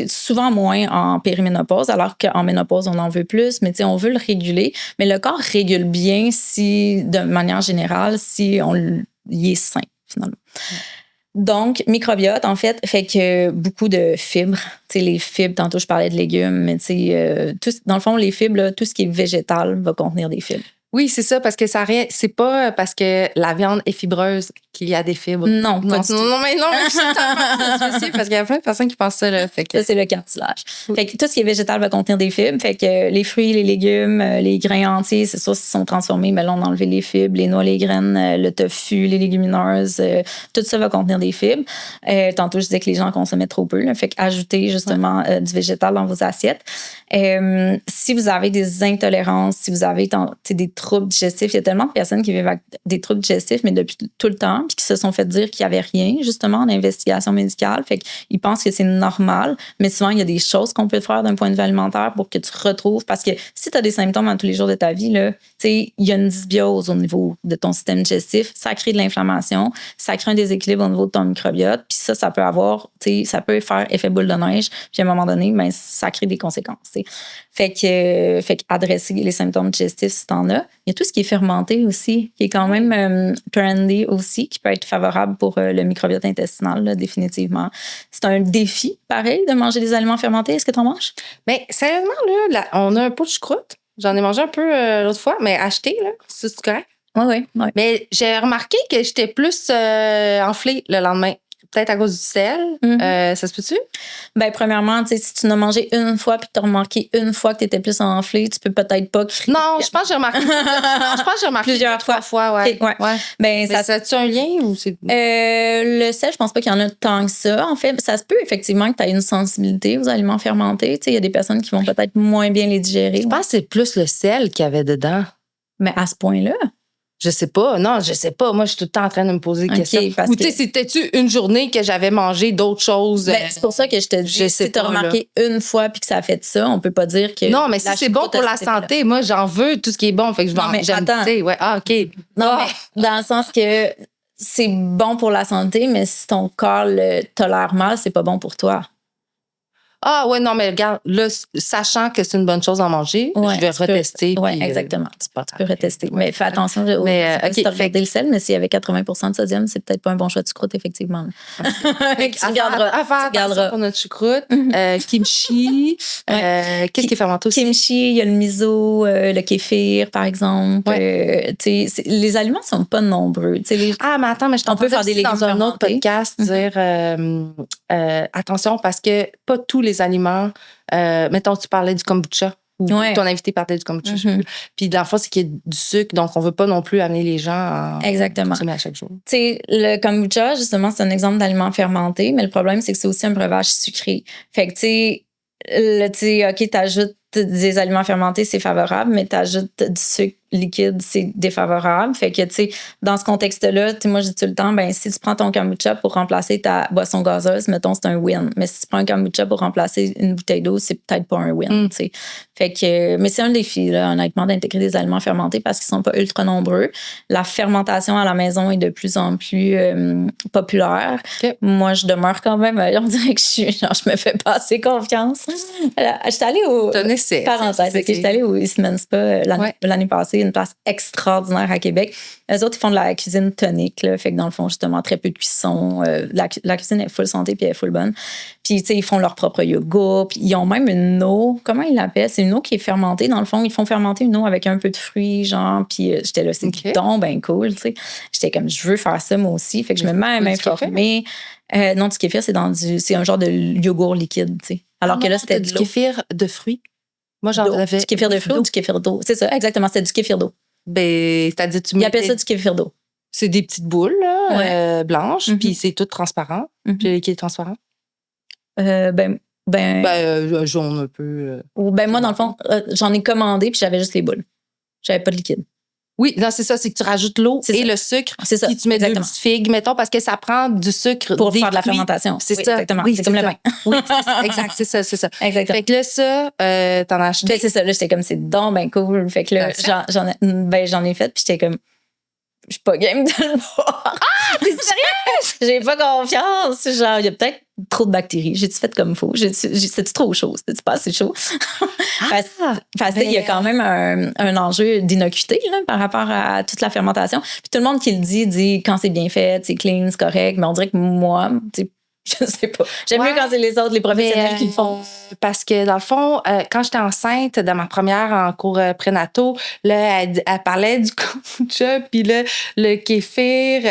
souvent moins en périménopause, alors qu'en ménopause, on en veut plus, mais on veut le réguler. Mais le corps régule bien si, de manière générale, si il est sain, finalement. Ouais. Donc, microbiote, en fait que beaucoup de fibres. Les fibres, tantôt, je parlais de légumes, mais dans le fond, les fibres, là, tout ce qui est végétal va contenir des fibres. Oui, c'est ça, parce que c'est pas parce que la viande est fibreuse qu'il y a des fibres. Non, mais non, je suis totalement parce qu'il y a plein de personnes qui pensent ça. Là, fait que... Ça, c'est le cartilage. Oui. Fait que tout ce qui est végétal va contenir des fibres. Fait que les fruits, les légumes, les grains entiers, c'est sûr, s'ils sont transformés, mais là, on a enlevé les fibres, les noix, les graines, le tofu, les légumineuses, tout ça va contenir des fibres. Tantôt, je disais que les gens consommaient trop peu. Là, fait qu'ajoutez justement du végétal dans vos assiettes. Si vous avez des intolérances, si vous avez des troubles digestifs, il y a tellement de personnes qui vivent avec des troubles digestifs, mais depuis tout le temps, puis qui se sont fait dire qu'il n'y avait rien, justement, en investigation médicale. Fait qu'ils pensent que c'est normal, mais souvent, il y a des choses qu'on peut faire d'un point de vue alimentaire pour que tu retrouves. Parce que si tu as des symptômes tous les jours de ta vie, là, il y a une dysbiose au niveau de ton système digestif, ça crée de l'inflammation, ça crée un déséquilibre au niveau de ton microbiote, puis ça peut avoir, ça peut faire effet boule de neige, puis à un moment donné, ben, ça crée des conséquences. Fait qu'adresser les symptômes digestifs si t'en as. Il y a tout ce qui est fermenté aussi, qui est quand même trendy aussi, qui peut être favorable pour le microbiote intestinal, là, définitivement. C'est un défi, pareil, de manger des aliments fermentés. Est-ce que t'en manges? Bien, sérieusement, là, on a un pot de choucroute. J'en ai mangé un peu l'autre fois, mais acheté, là, c'est correct. Oui. Mais j'ai remarqué que j'étais plus enflée le lendemain. Peut-être à cause du sel. Ça se peut-tu? Bien, premièrement, si tu n'as mangé une fois puis que tu as remarqué une fois que tu étais plus enflé, tu peux peut-être pas crier. Non, je pense que j'ai remarqué plusieurs fois. Ouais. Okay, ouais. Ben, ça a-tu un lien ou c'est. Le sel, je pense pas qu'il y en a tant que ça. En fait, ça se peut effectivement que tu aies une sensibilité aux aliments fermentés. Il y a des personnes qui vont peut-être moins bien les digérer. Je pense que c'est plus le sel qu'il y avait dedans. Mais à ce point-là? Je sais pas. Non, je sais pas. Moi, je suis tout le temps en train de me poser des questions. Ou tu sais, c'était-tu une journée que j'avais mangé d'autres choses? Ben, c'est pour ça que je te dis, si tu as remarqué une fois puis que ça a fait ça, on peut pas dire que... Non, mais si c'est bon pour la santé, moi, j'en veux tout ce qui est bon. Fait que attends. Ouais, OK. Non, mais dans le sens que c'est bon pour la santé, mais si ton corps le tolère mal, c'est pas bon pour toi. Ah ouais, non, mais regarde, là, sachant que c'est une bonne chose d'en manger, je vais retester. Oui, exactement. Tu peux retester. Ouais. Mais fais attention, tu as regardé le sel, mais s'il y avait 80% de sodium, c'est peut-être pas un bon choix de choucroute, effectivement. Tu regarderas pour notre choucroute. Kimchi. Qu'est-ce qui est fermenté aussi? Kimchi, il y a le miso, le kéfir, par exemple. Les aliments sont pas nombreux. Mais attends, mais on peut faire des légumes dans un autre podcast, dire attention, parce que pas tous les aliments, mettons, tu parlais du kombucha, ou ton invité parlait du kombucha, je sais plus. Puis dans le fond, c'est qu'il y a du sucre, donc on veut pas non plus amener les gens à consommer à chaque jour. Le kombucha, justement, c'est un exemple d'aliment fermenté, mais le problème, c'est que c'est aussi un breuvage sucré. Fait que, OK, t'ajoutes des aliments fermentés, c'est favorable, mais t'ajoutes du sucre liquide, c'est défavorable. Fait que, tu sais, dans ce contexte-là, moi, je dis tout le temps, ben si tu prends ton kombucha pour remplacer ta boisson gazeuse, mettons, c'est un win. Mais si tu prends un kombucha pour remplacer une bouteille d'eau, c'est peut-être pas un win, tu sais. Fait que, mais c'est un défi, là, honnêtement, d'intégrer des aliments fermentés parce qu'ils sont pas ultra nombreux. La fermentation à la maison est de plus en plus populaire. Okay. Moi, je demeure quand même, on dirait que je me fais pas assez confiance. J'étais allée au... Parenthèse, j'étais allée au Eastman Spa l'année passée, une place extraordinaire à Québec. Eux autres, ils font de la cuisine tonique, là, fait que dans le fond, justement, très peu de cuisson. La cuisine est full santé puis elle est full bonne. Puis, tu sais, ils font leur propre yoga. Puis, ils ont même une eau, comment ils l'appellent? C'est une eau qui est fermentée. Dans le fond, ils font fermenter une eau avec un peu de fruits, genre. Puis, j'étais là, c'est ben cool, tu sais. J'étais comme, je veux faire ça, moi aussi. Fait que je me mets à m'informer. Non, du kéfir, c'est un genre de yogourt liquide, tu sais. Alors que là, c'était du kéfir de fruits. Moi, j'en avais. Du kéfir de fruits ou du kéfir d'eau? C'est ça, exactement. C'était du kéfir d'eau. Ben, c'est-à-dire, Ils appellent ça du kéfir d'eau. C'est des petites boules là, blanches, puis c'est tout transparent. Puis qui est transparent? Jaune un peu. Moi, dans le fond, j'en ai commandé, puis j'avais juste les boules. J'avais pas de liquide. Oui, non, c'est ça, c'est que tu rajoutes l'eau et le sucre. C'est ça. Puis tu mets 2 petites figues, mettons, parce que ça prend du sucre pour faire de la fermentation. C'est ça. Exactement. Oui, c'est comme le vin. Oui, exact, c'est ça. Exactement. Fait que là, ça, t'en as acheté. Ben, c'est ça. Là, j'étais comme, c'est donc ben cool. Fait que là, j'en ai fait, puis j'étais comme, je suis pas game de le boire. Ah, t'es sérieux? J'ai pas confiance. Genre, il y a peut-être trop de bactéries. J'ai-tu fait comme il faut? C'est-tu trop chaud? C'est-tu pas assez chaud? Parce qu'il y a quand même un enjeu d'innocuité là, par rapport à toute la fermentation. Puis tout le monde qui le dit quand c'est bien fait, c'est clean, c'est correct. Mais on dirait que moi, je sais pas. J'aime mieux quand c'est les autres, les professionnels qui le font. Parce que dans le fond, quand j'étais enceinte, dans ma première en cours prénato, là, elle parlait du kombucha, puis là, le kéfir.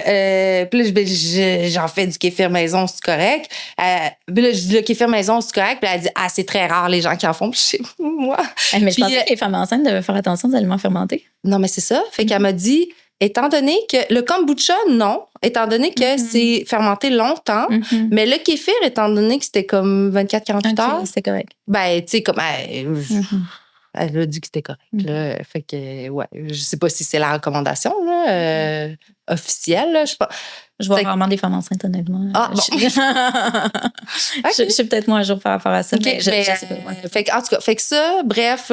Puis là, j'en fais du kéfir maison, c'est correct. Puis là, je dis le kéfir maison, c'est correct. Puis là, elle dit, c'est très rare les gens qui en font. Puis chez moi. Mais je pensais que les femmes enceintes devaient faire attention aux aliments fermentés. Non, mais c'est ça. Fait qu'elle m'a dit, étant donné que le kombucha, non, étant donné que c'est fermenté longtemps, mais le kéfir, étant donné que c'était comme 24-48 heures, c'est correct. Ben, tu sais, comme elle a dit que c'était correct. Là. Fait que, ouais, je sais pas si c'est la recommandation là, officielle. Là, je vois rarement des femmes enceintes, honnêtement. Ah, bon. Je sais peut-être moi un jour par rapport à ça. Okay, mais je sais pas. Fait que, en tout cas, fait que ça, bref,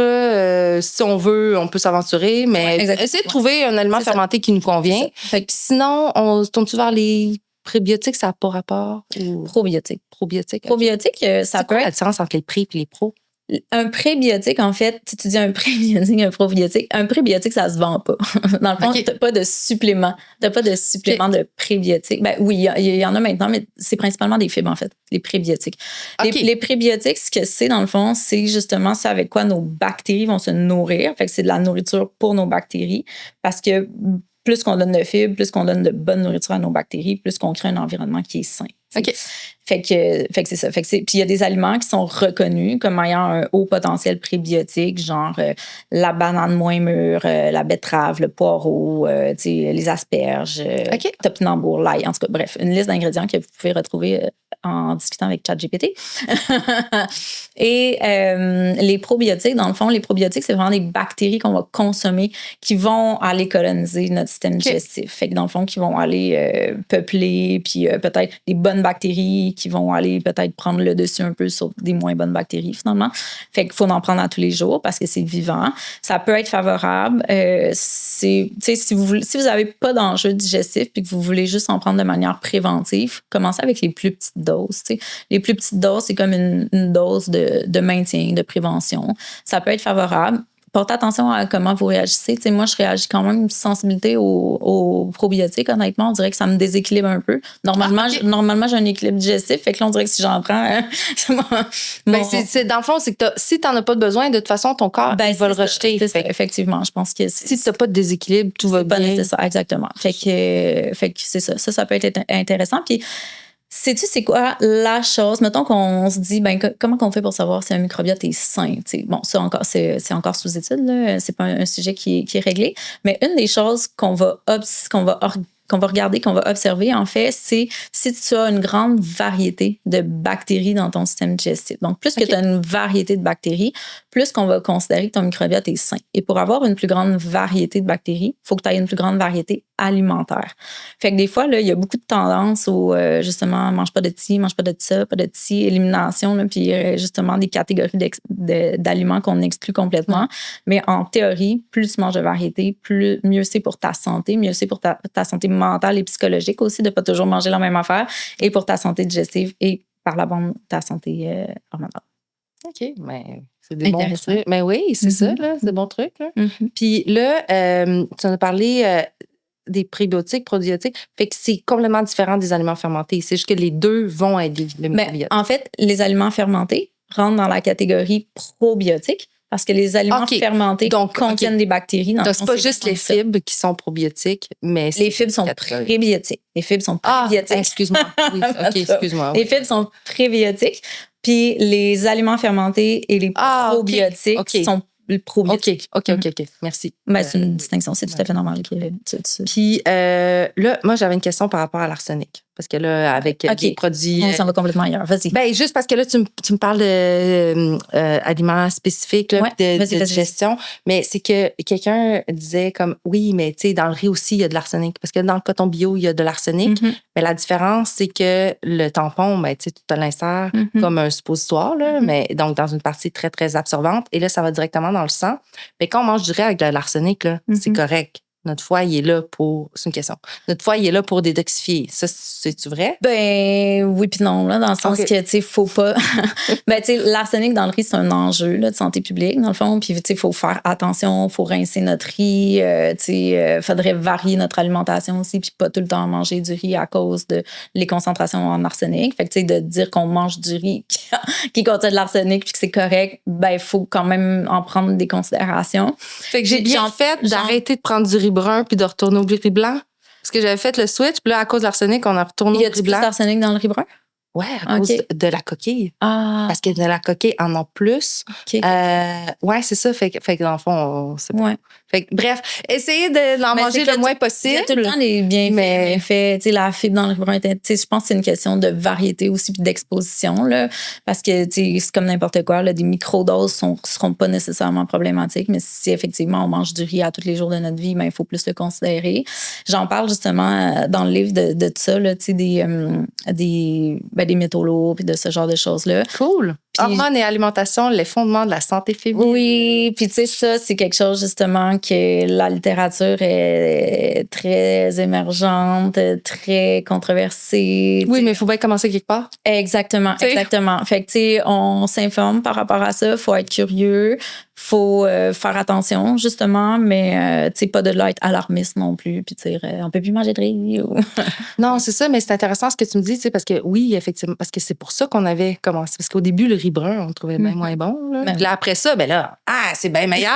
si on veut, on peut s'aventurer, mais essayer de trouver un aliment fermenté qui nous convient. Fait que sinon, on se tourne-tu vers les prébiotiques, ça n'a pas rapport? Probiotiques. Probiotiques, ça peut être... la différence entre les pré et les pros? Un prébiotique, en fait, si tu dis un prébiotique, un probiotique, un prébiotique, ça se vend pas. Dans le fond, t'as pas de supplément. T'as pas de supplément de prébiotiques. Ben oui, il y en a maintenant, mais c'est principalement des fibres, en fait, les prébiotiques. Les prébiotiques, ce que c'est, dans le fond, c'est justement ça avec quoi nos bactéries vont se nourrir. Fait que c'est de la nourriture pour nos bactéries. Parce que plus qu'on donne de fibres, plus qu'on donne de bonne nourriture à nos bactéries, plus qu'on crée un environnement qui est sain. OK. Fait que c'est ça. Puis il y a des aliments qui sont reconnus comme ayant un haut potentiel prébiotique, genre la banane moins mûre, la betterave, le poireau, les asperges, topinambour, l'ail. En tout cas, bref, une liste d'ingrédients que vous pouvez retrouver en discutant avec ChatGPT. Et les probiotiques, dans le fond, les probiotiques, c'est vraiment des bactéries qu'on va consommer qui vont aller coloniser notre système digestif. Fait que dans le fond, qui vont aller peupler, puis peut-être des bonnes bactéries qui vont aller peut-être prendre le dessus un peu sur des moins bonnes bactéries, finalement. Fait qu'il faut en prendre à tous les jours parce que c'est vivant. Ça peut être favorable. Si vous n'avez pas d'enjeu digestif puis que vous voulez juste en prendre de manière préventive, commencez avec les plus petites doses. T'sais. Les plus petites doses, c'est comme une dose de maintien, de prévention. Ça peut être favorable. Portez attention à comment vous réagissez. T'sais, moi, je réagis quand même une sensibilité aux probiotiques. Honnêtement, on dirait que ça me déséquilibre un peu. Normalement, j'ai un équilibre digestif. Fait que là, on dirait que si j'en prends... dans le fond, c'est que si tu n'en as pas besoin, de toute façon, ton corps va le rejeter. C'est ça, effectivement. Je pense que si tu n'as pas de déséquilibre, tout va bien. C'est ça, exactement. Fait que c'est ça. Ça peut être intéressant. Puis, sais-tu, c'est quoi la chose? Mettons qu'on se dit, comment on fait pour savoir si un microbiote est sain? T'sais, bon, ça encore, c'est encore sous étude, là. C'est pas un sujet qui est réglé. Mais une des choses qu'on va regarder, qu'on va observer, en fait, c'est si tu as une grande variété de bactéries dans ton système digestif. Donc, plus que tu as une variété de bactéries, plus qu'on va considérer que ton microbiote est sain. Et pour avoir une plus grande variété de bactéries, il faut que tu aies une plus grande variété alimentaire. Fait que des fois, là, il y a beaucoup de tendances au, justement, mange pas de ci, mange pas de ça, pas de ci, élimination, là, puis justement des catégories d'aliments qu'on exclut complètement. Mais en théorie, plus tu manges de variété, mieux c'est pour ta santé, mieux c'est pour ta santé mentale et psychologique aussi, de pas toujours manger la même affaire, et pour ta santé digestive et par la bande, ta santé hormonale. OK, mais c'est des bons trucs. Mais oui, c'est ça, là, c'est des bons trucs. Là. Puis là, tu en as parlé des prébiotiques, probiotiques, fait que c'est complètement différent des aliments fermentés. C'est juste que les deux vont aider le microbiote. En fait, les aliments fermentés rentrent dans la catégorie probiotique parce que les aliments fermentés contiennent des bactéries. Donc, c'est pas juste les fibres qui sont probiotiques, mais les fibres sont prébiotiques. Les fibres sont prébiotiques. Excuse-moi. Oui, OK, excuse-moi. Les fibres sont prébiotiques, puis les aliments fermentés et les probiotiques sont probiotiques. OK. Merci. Ben, c'est une distinction, c'est tout à fait normal. Puis là, moi, j'avais une question par rapport à l'arsenic. Parce que là, avec des produits. On s'en va complètement ailleurs. Vas-y. Ben, juste parce que là, tu me parles d'aliments spécifiques, là, de digestion. Mais c'est que quelqu'un disait comme, oui, mais tu sais, dans le riz aussi, il y a de l'arsenic. Parce que dans le coton bio, il y a de l'arsenic. Mais la différence, c'est que le tampon, ben, tu sais, tu te l'insères comme un suppositoire, là, mais donc dans une partie très, très absorbante. Et là, ça va directement dans le sang. Mais quand on mange du riz avec de l'arsenic, là, c'est correct. Notre foie, il est là pour... C'est une question. Notre foie, il est là pour détoxifier. Ça, c'est-tu vrai? Ben oui puis non, là, dans le sens que, tu sais, faut pas... ben, tu sais, l'arsenic dans le riz, c'est un enjeu là, de santé publique, dans le fond. Puis, tu sais, il faut faire attention, il faut rincer notre riz. Tu sais, faudrait varier notre alimentation aussi, puis pas tout le temps manger du riz à cause de les concentrations en arsenic. Fait que, tu sais, de dire qu'on mange du riz qui contient de l'arsenic puis que c'est correct, ben, il faut quand même en prendre des considérations. Fait que j'ai bien fait d'arrêter de prendre du riz brun puis de retourner au riz blanc. Parce que j'avais fait le switch, puis là, à cause de l'arsenic, on a retourné au riz blanc. Il y a plus d'arsenic dans le riz brun? Ouais, à cause de la coquille. Parce que de la coquille en a plus. Ouais, c'est ça. Fait que dans le fond, c'est bon. Fait que, bref, essayez d'en manger le moins possible. Il y a tout le temps des bienfaits. Tu sais, la fibre dans le riz brun, je pense que c'est une question de variété aussi puis d'exposition. Là, parce que c'est comme n'importe quoi. Là, des microdoses ne seront pas nécessairement problématiques. Mais si effectivement on mange du riz à tous les jours de notre vie, ben, il faut plus le considérer. J'en parle justement dans le livre de ça, là, des métaux lourds puis de ce genre de choses-là. Cool. Hormones et alimentation, les fondements de la santé féminine. Oui, puis tu sais, ça, c'est quelque chose justement que la littérature est très émergente, très controversée. Oui, mais il faut bien commencer quelque part. Exactement. Fait que tu sais, on s'informe par rapport à ça, il faut être curieux, faut faire attention justement, mais tu sais, pas de l'être alarmiste non plus, puis tu sais, on peut plus manger de riz. Non, c'est ça, mais c'est intéressant ce que tu me dis, tu sais, parce que oui, effectivement, parce que c'est pour ça qu'on avait commencé, parce qu'au début, le riz brun, on le trouvait bien moins bon. Là, après ça, ben là, c'est bien meilleur.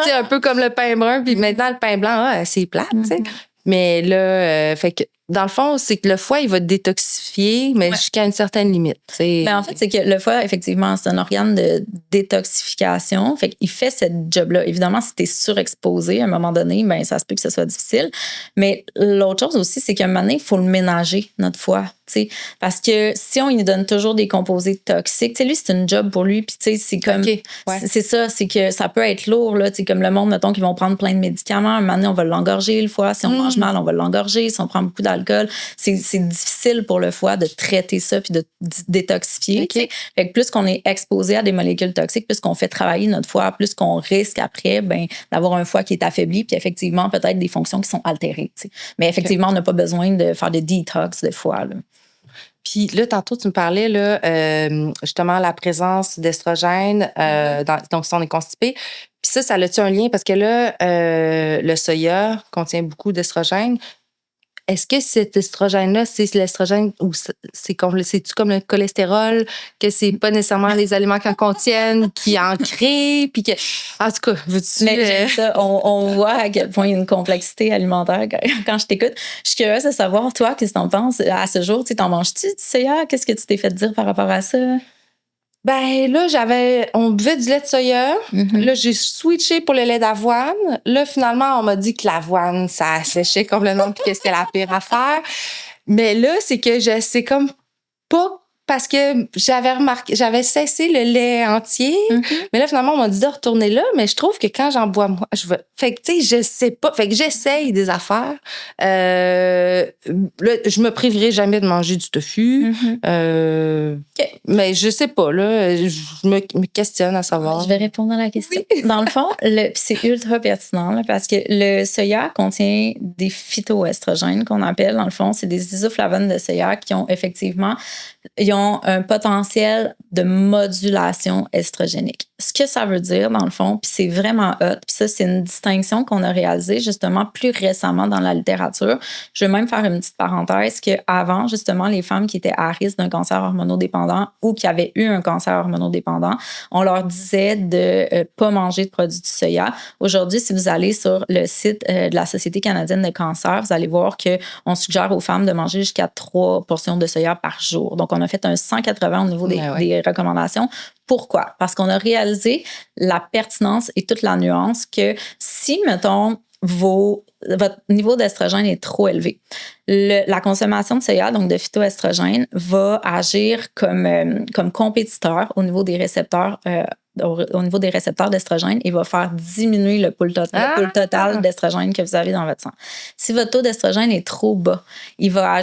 Tu sais, un peu comme le pain brun, puis maintenant, le pain blanc, c'est plate, tu sais. Mais là, fait que dans le fond, c'est que le foie, il va détoxifier, mais jusqu'à une certaine limite. Ben, en fait, c'est que le foie, effectivement, c'est un organe de détoxification. Fait qu'il fait cette job-là. Évidemment, si tu es surexposé à un moment donné, ben, ça se peut que ce soit difficile. Mais l'autre chose aussi, c'est qu'à un moment donné, il faut le ménager, notre foie. T'sais. Parce que si on lui donne toujours des composés toxiques, lui, c'est une job pour lui. Puis, c'est comme. C'est ça, c'est que ça peut être lourd, là. Comme le monde, mettons, qui vont prendre plein de médicaments. Un moment donné, on va l'engorger, le foie. Si on mange mal, on va l'engorger. Si on prend beaucoup d'alcool, c'est difficile pour le foie de traiter ça puis de détoxifier. Fait que plus qu'on est exposé à des molécules toxiques, plus qu'on fait travailler notre foie, plus qu'on risque après d'avoir un foie qui est affaibli, puis effectivement, peut-être des fonctions qui sont altérées. T'sais. Mais effectivement, on n'a pas besoin de faire des détox de foie. Là. Puis là, tantôt, tu me parlais, là, justement, la présence d'estrogène, donc si on est constipé. Puis ça a-tu un lien? Parce que là, le soya contient beaucoup d'estrogène. Est-ce que cet estrogène-là, c'est l'estrogène ou c'est-tu comme le cholestérol, que c'est pas nécessairement les aliments qu'en contiennent, qui en créent, puis que... En tout cas, veux-tu... Mais ça, on voit à quel point il y a une complexité alimentaire quand je t'écoute. Je suis curieuse de savoir, toi, qu'est-ce que t'en penses à ce jour? T'en manges-tu du soya? Qu'est-ce que tu t'es fait dire par rapport à ça? Ben là, on buvait du lait de soya. Là, j'ai switché pour le lait d'avoine. Là, finalement, on m'a dit que l'avoine, ça asséchait complètement puis que c'était la pire affaire. Mais là, c'est que c'est comme pas parce que j'avais cessé le lait entier. Mais là, finalement, on m'a dit de retourner là. Mais je trouve que quand j'en bois, moi, fait que, tu sais, je sais pas. Fait que j'essaye des affaires. Là, je me priverai jamais de manger du tofu. Mais je sais pas, là. Je me questionne à savoir. Je vais répondre à la question. Oui. Dans le fond, c'est ultra pertinent là, parce que le soya contient des phytoestrogènes qu'on appelle, dans le fond, c'est des isoflavones de soya qui ont effectivement un potentiel de modulation estrogénique. Ce que ça veut dire, dans le fond, puis c'est vraiment hot, puis ça, c'est une distinction qu'on a réalisée justement plus récemment dans la littérature. Je vais même faire une petite parenthèse qu'avant, justement, les femmes qui étaient à risque d'un cancer hormonodépendant ou qui avaient eu un cancer hormonodépendant, on leur disait de pas manger de produits du soya. Aujourd'hui, si vous allez sur le site de la Société canadienne de cancer, vous allez voir qu'on suggère aux femmes de manger jusqu'à 3 portions de soya par jour. Donc, on a fait un 180 au niveau des recommandations. Pourquoi? Parce qu'on a réalisé la pertinence et toute la nuance que si, mettons, votre niveau d'estrogène est trop élevé, la consommation de soya, donc de phytoestrogène, va agir comme compétiteur au niveau des récepteurs au niveau des récepteurs d'estrogène et va faire diminuer le pool total d'estrogène que vous avez dans votre sang. Si votre taux d'estrogène est trop bas, il va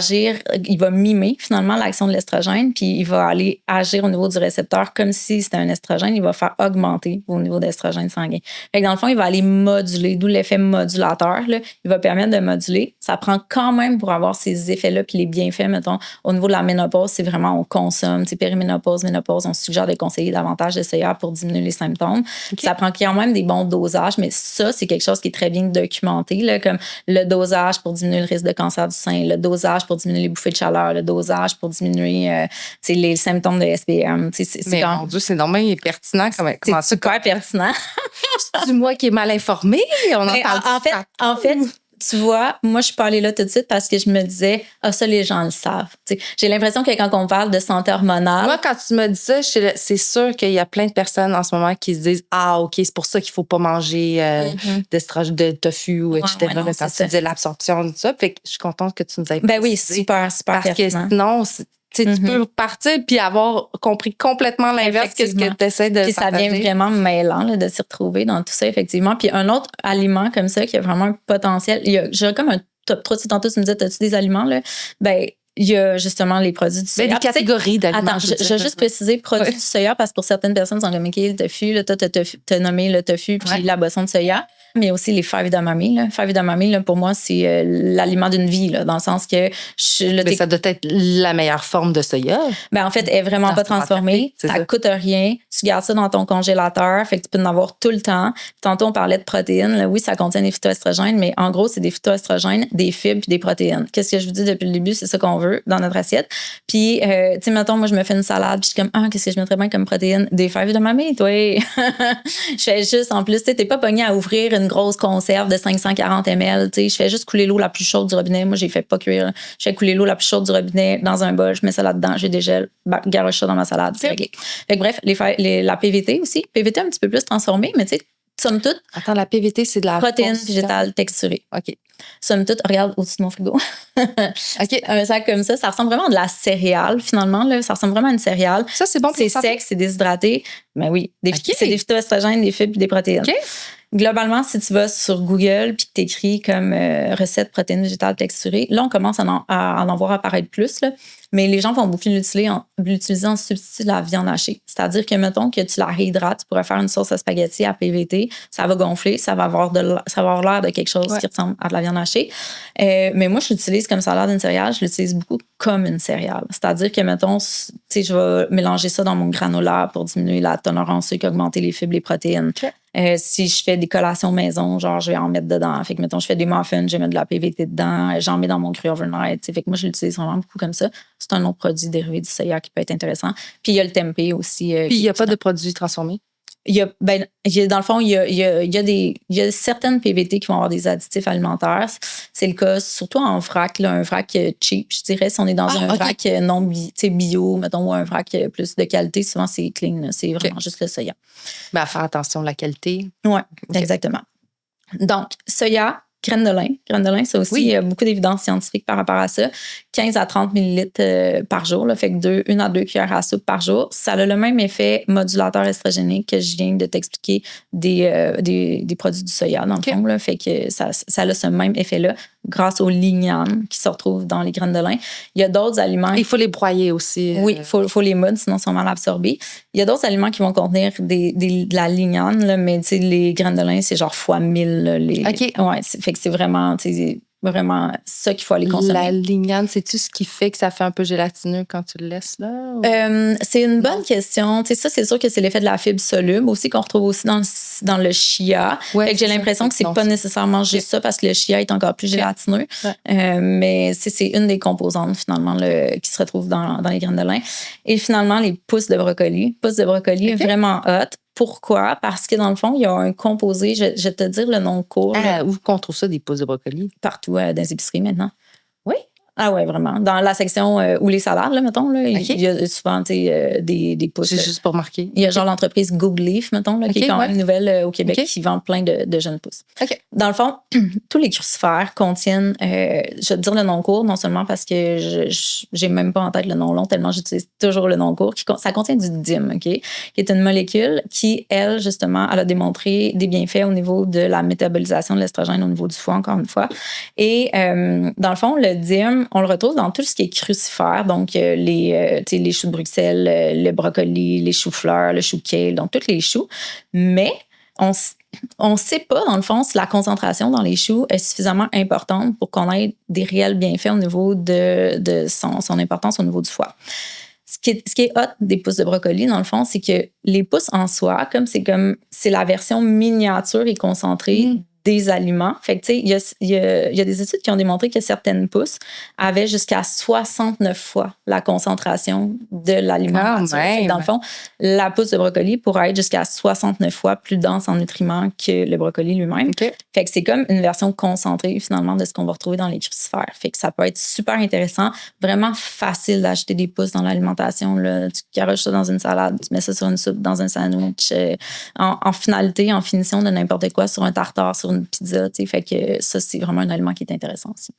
mimer finalement l'action de l'estrogène, puis il va aller agir au niveau du récepteur comme si c'était un estrogène, il va faire augmenter au niveau d'estrogène sanguin. Fait que dans le fond, il va aller moduler, d'où l'effet modulateur, là. Il va permettre de moduler. Ça prend quand même pour avoir ces effets-là, puis les bienfaits, mettons, au niveau de la ménopause, c'est vraiment on consomme, périménopause, ménopause, on suggère de conseiller davantage de soya pour diminuer les symptômes. Okay. Ça prend quand même des bons dosages, mais ça, c'est quelque chose qui est très bien documenté, là, comme le dosage pour diminuer le risque de cancer du sein, le dosage pour diminuer les bouffées de chaleur, le dosage pour diminuer les symptômes de SPM. Mais mon Dieu, c'est normalement pertinent. C'est super pertinent. C'est moi qui est mal informée. En fait, tu vois, moi, je suis pas allée là tout de suite parce que je me disais, ça, les gens le savent. T'sais, j'ai l'impression que quand on parle de santé hormonale. Moi, quand tu me dis ça, c'est sûr qu'il y a plein de personnes en ce moment qui se disent, OK, c'est pour ça qu'il faut pas manger de tofu ou etc. Non, quand tu dis l'absorption, tout ça. Fait que je suis contente que tu nous aies Ben oui, super parce pertinent. Que sinon, tu peux partir puis avoir compris complètement l'inverse que ce que tu essaies de puis ça partager. devient vraiment mêlant là, de s'y retrouver dans tout ça, effectivement. Puis un autre aliment comme ça qui a vraiment un potentiel, j'ai comme un top 3. Tantôt, tu me disais, as-tu des aliments? Là? Ben, il y a justement les produits du soya. Des catégories d'aliments. Attends, je vais juste préciser produits du soya parce que pour certaines personnes, ils sont comme, OK, le tofu, là, toi, t'as nommé le tofu puis la boisson de soya. Mais aussi les fèves d'amami. Fèves d'amami, là, pour moi, c'est l'aliment d'une vie, là, dans le sens que... ça doit être la meilleure forme de soya. Ben, en fait, elle n'est vraiment pas transformée. Ça coûte rien. Tu gardes ça dans ton congélateur, fait que tu peux en avoir tout le temps. Tantôt, on parlait de protéines. Là, oui, ça contient des phytoestrogènes, mais en gros, c'est des phytoestrogènes, des fibres et des protéines. Qu'est-ce que je vous dis depuis le début? C'est ça qu'on veut dans notre assiette. Puis, tu sais, mettons, moi, je me fais une salade, puis je suis comme, qu'est-ce que je mettrais bien comme protéines? Des fèves d'amami, toi. Je fais juste, en plus, tu n'es pas pogné à ouvrir une grosse conserve de 540 ml. Je fais juste couler l'eau la plus chaude du robinet. Moi, j'ai fait pas cuire. Je fais couler l'eau la plus chaude du robinet dans un bol. Je mets ça là-dedans. Je dégèle. Garoche ça dans ma salade. C'est réglé. Fait que bref, la PVT aussi. PVT un petit peu plus transformée, mais tu sais, somme toute. Attends, la PVT, c'est de la protéine végétale texturée. OK. Somme toute, regarde au-dessus de mon frigo. OK. Un sac comme ça ressemble vraiment à de la céréale, finalement. Là. Ça ressemble vraiment à une céréale. Ça, c'est bon pour c'est sec, c'est déshydraté. Ben oui. C'est des phytoestrogènes, des fibres et des protéines. OK. Globalement, si tu vas sur Google puis que tu écris comme recette protéines végétales texturées, là, on commence à en voir apparaître plus. Là. Mais les gens vont beaucoup l'utiliser en substitut de la viande hachée. C'est-à-dire que, mettons, que tu la réhydrates, tu pourrais faire une sauce à spaghetti à PVT, ça va gonfler, ça va avoir l'air de quelque chose qui ressemble à de la viande hachée. Mais moi, je l'utilise comme salade d'une céréale, je l'utilise beaucoup comme une céréale. C'est-à-dire que, mettons, tu sais, je vais mélanger ça dans mon granola pour diminuer la teneur en sucre, augmenter les fibres, les protéines. Okay. Si je fais des collations maison, genre, je vais en mettre dedans. Fait que, mettons, je fais des muffins, je vais mettre de la PVT dedans, j'en mets dans mon cru overnight. Fait que moi, je l'utilise vraiment beaucoup comme ça. C'est un autre produit dérivé du soya qui peut être intéressant. Puis, il y a le tempeh aussi. Puis, il n'y a pas de produits transformés? Dans le fond, il y a certaines PVT qui vont avoir des additifs alimentaires. C'est le cas surtout en vrac, là, un vrac cheap, je dirais. Si on est dans un vrac non bio, mettons, ou un vrac plus de qualité, souvent c'est clean. Là. C'est vraiment juste le soya. Ben, à faire attention à la qualité. Oui, exactement. Donc, soya, graines de lin. Graines de lin, ça aussi, il y a beaucoup d'évidences scientifiques par rapport à ça. 15 à 30 millilitres par jour, là, fait que 1 à 2 cuillères à soupe par jour. Ça a le même effet modulateur estrogénique que je viens de t'expliquer des produits du soya, dans le fond. Là, fait que ça a ce même effet-là grâce aux lignanes qui se retrouvent dans les graines de lin. Il y a d'autres aliments... Il faut les broyer aussi. Oui, il faut les moudre, sinon ils sont mal absorbés. Il y a d'autres aliments qui vont contenir de la lignane, là, mais les graines de lin, c'est genre fois 1000. OK. Ouais, fait que c'est vraiment... vraiment ça qu'il faut aller consommer. La lignane, sais-tu ce qui fait que ça fait un peu gélatineux quand tu le laisses là? C'est une bonne question. Tu sais, ça, c'est sûr que c'est l'effet de la fibre soluble aussi qu'on retrouve aussi dans le chia. Ouais, fait que j'ai l'impression que c'est pas nécessairement juste ça parce que le chia est encore plus gélatineux. Ouais. Mais c'est une des composantes finalement qui se retrouve dans les graines de lin. Et finalement, les pousses de brocoli. Pousses de brocoli vraiment hot. Pourquoi? Parce que dans le fond, il y a un composé, je vais te dire le nom court. Où qu'on trouve ça, des pousses de brocoli? Partout dans les épiceries maintenant. Oui? Ah ouais, vraiment. Dans la section où les salades, là, mettons, là, il y a souvent des pousses. J'ai juste pas remarqué. Il y a genre l'entreprise Good Leaf, mettons, là, qui est quand même nouvelle au Québec, qui vend plein de jeunes pousses. Dans le fond, tous les crucifères contiennent, je vais te dire le nom court, non seulement parce que j'ai même pas en tête le nom long, tellement j'utilise toujours le nom court. Ça contient du DIM, OK? Qui est une molécule qui, elle, justement, elle a démontré des bienfaits au niveau de la métabolisation de l'estrogène au niveau du foie, encore une fois. Et dans le fond, le DIM, on le retrouve dans tout ce qui est crucifère, donc les choux de Bruxelles, le brocoli, les choux-fleurs, le chou kale, donc tous les choux. Mais on ne sait pas, dans le fond, si la concentration dans les choux est suffisamment importante pour qu'on ait des réels bienfaits au niveau de son importance au niveau du foie. Ce qui est hot des pousses de brocoli, dans le fond, c'est que les pousses en soi, c'est la version miniature et concentrée des aliments. Fait que, tu sais, il y a des études qui ont démontré que certaines pousses avaient jusqu'à 69 fois la concentration de l'aliment. Dans le fond, la pousse de brocoli pourrait être jusqu'à 69 fois plus dense en nutriments que le brocoli lui-même. Fait que c'est comme une version concentrée, finalement, de ce qu'on va retrouver dans les crucifères. Fait que ça peut être super intéressant, vraiment facile d'acheter des pousses dans l'alimentation, là. Tu garoches ça dans une salade, tu mets ça sur une soupe, dans un sandwich, en finalité, en finition de n'importe quoi, sur un tartare, sur une pizza, tu sais. Fait que ça, c'est vraiment un aliment qui est intéressant aussi.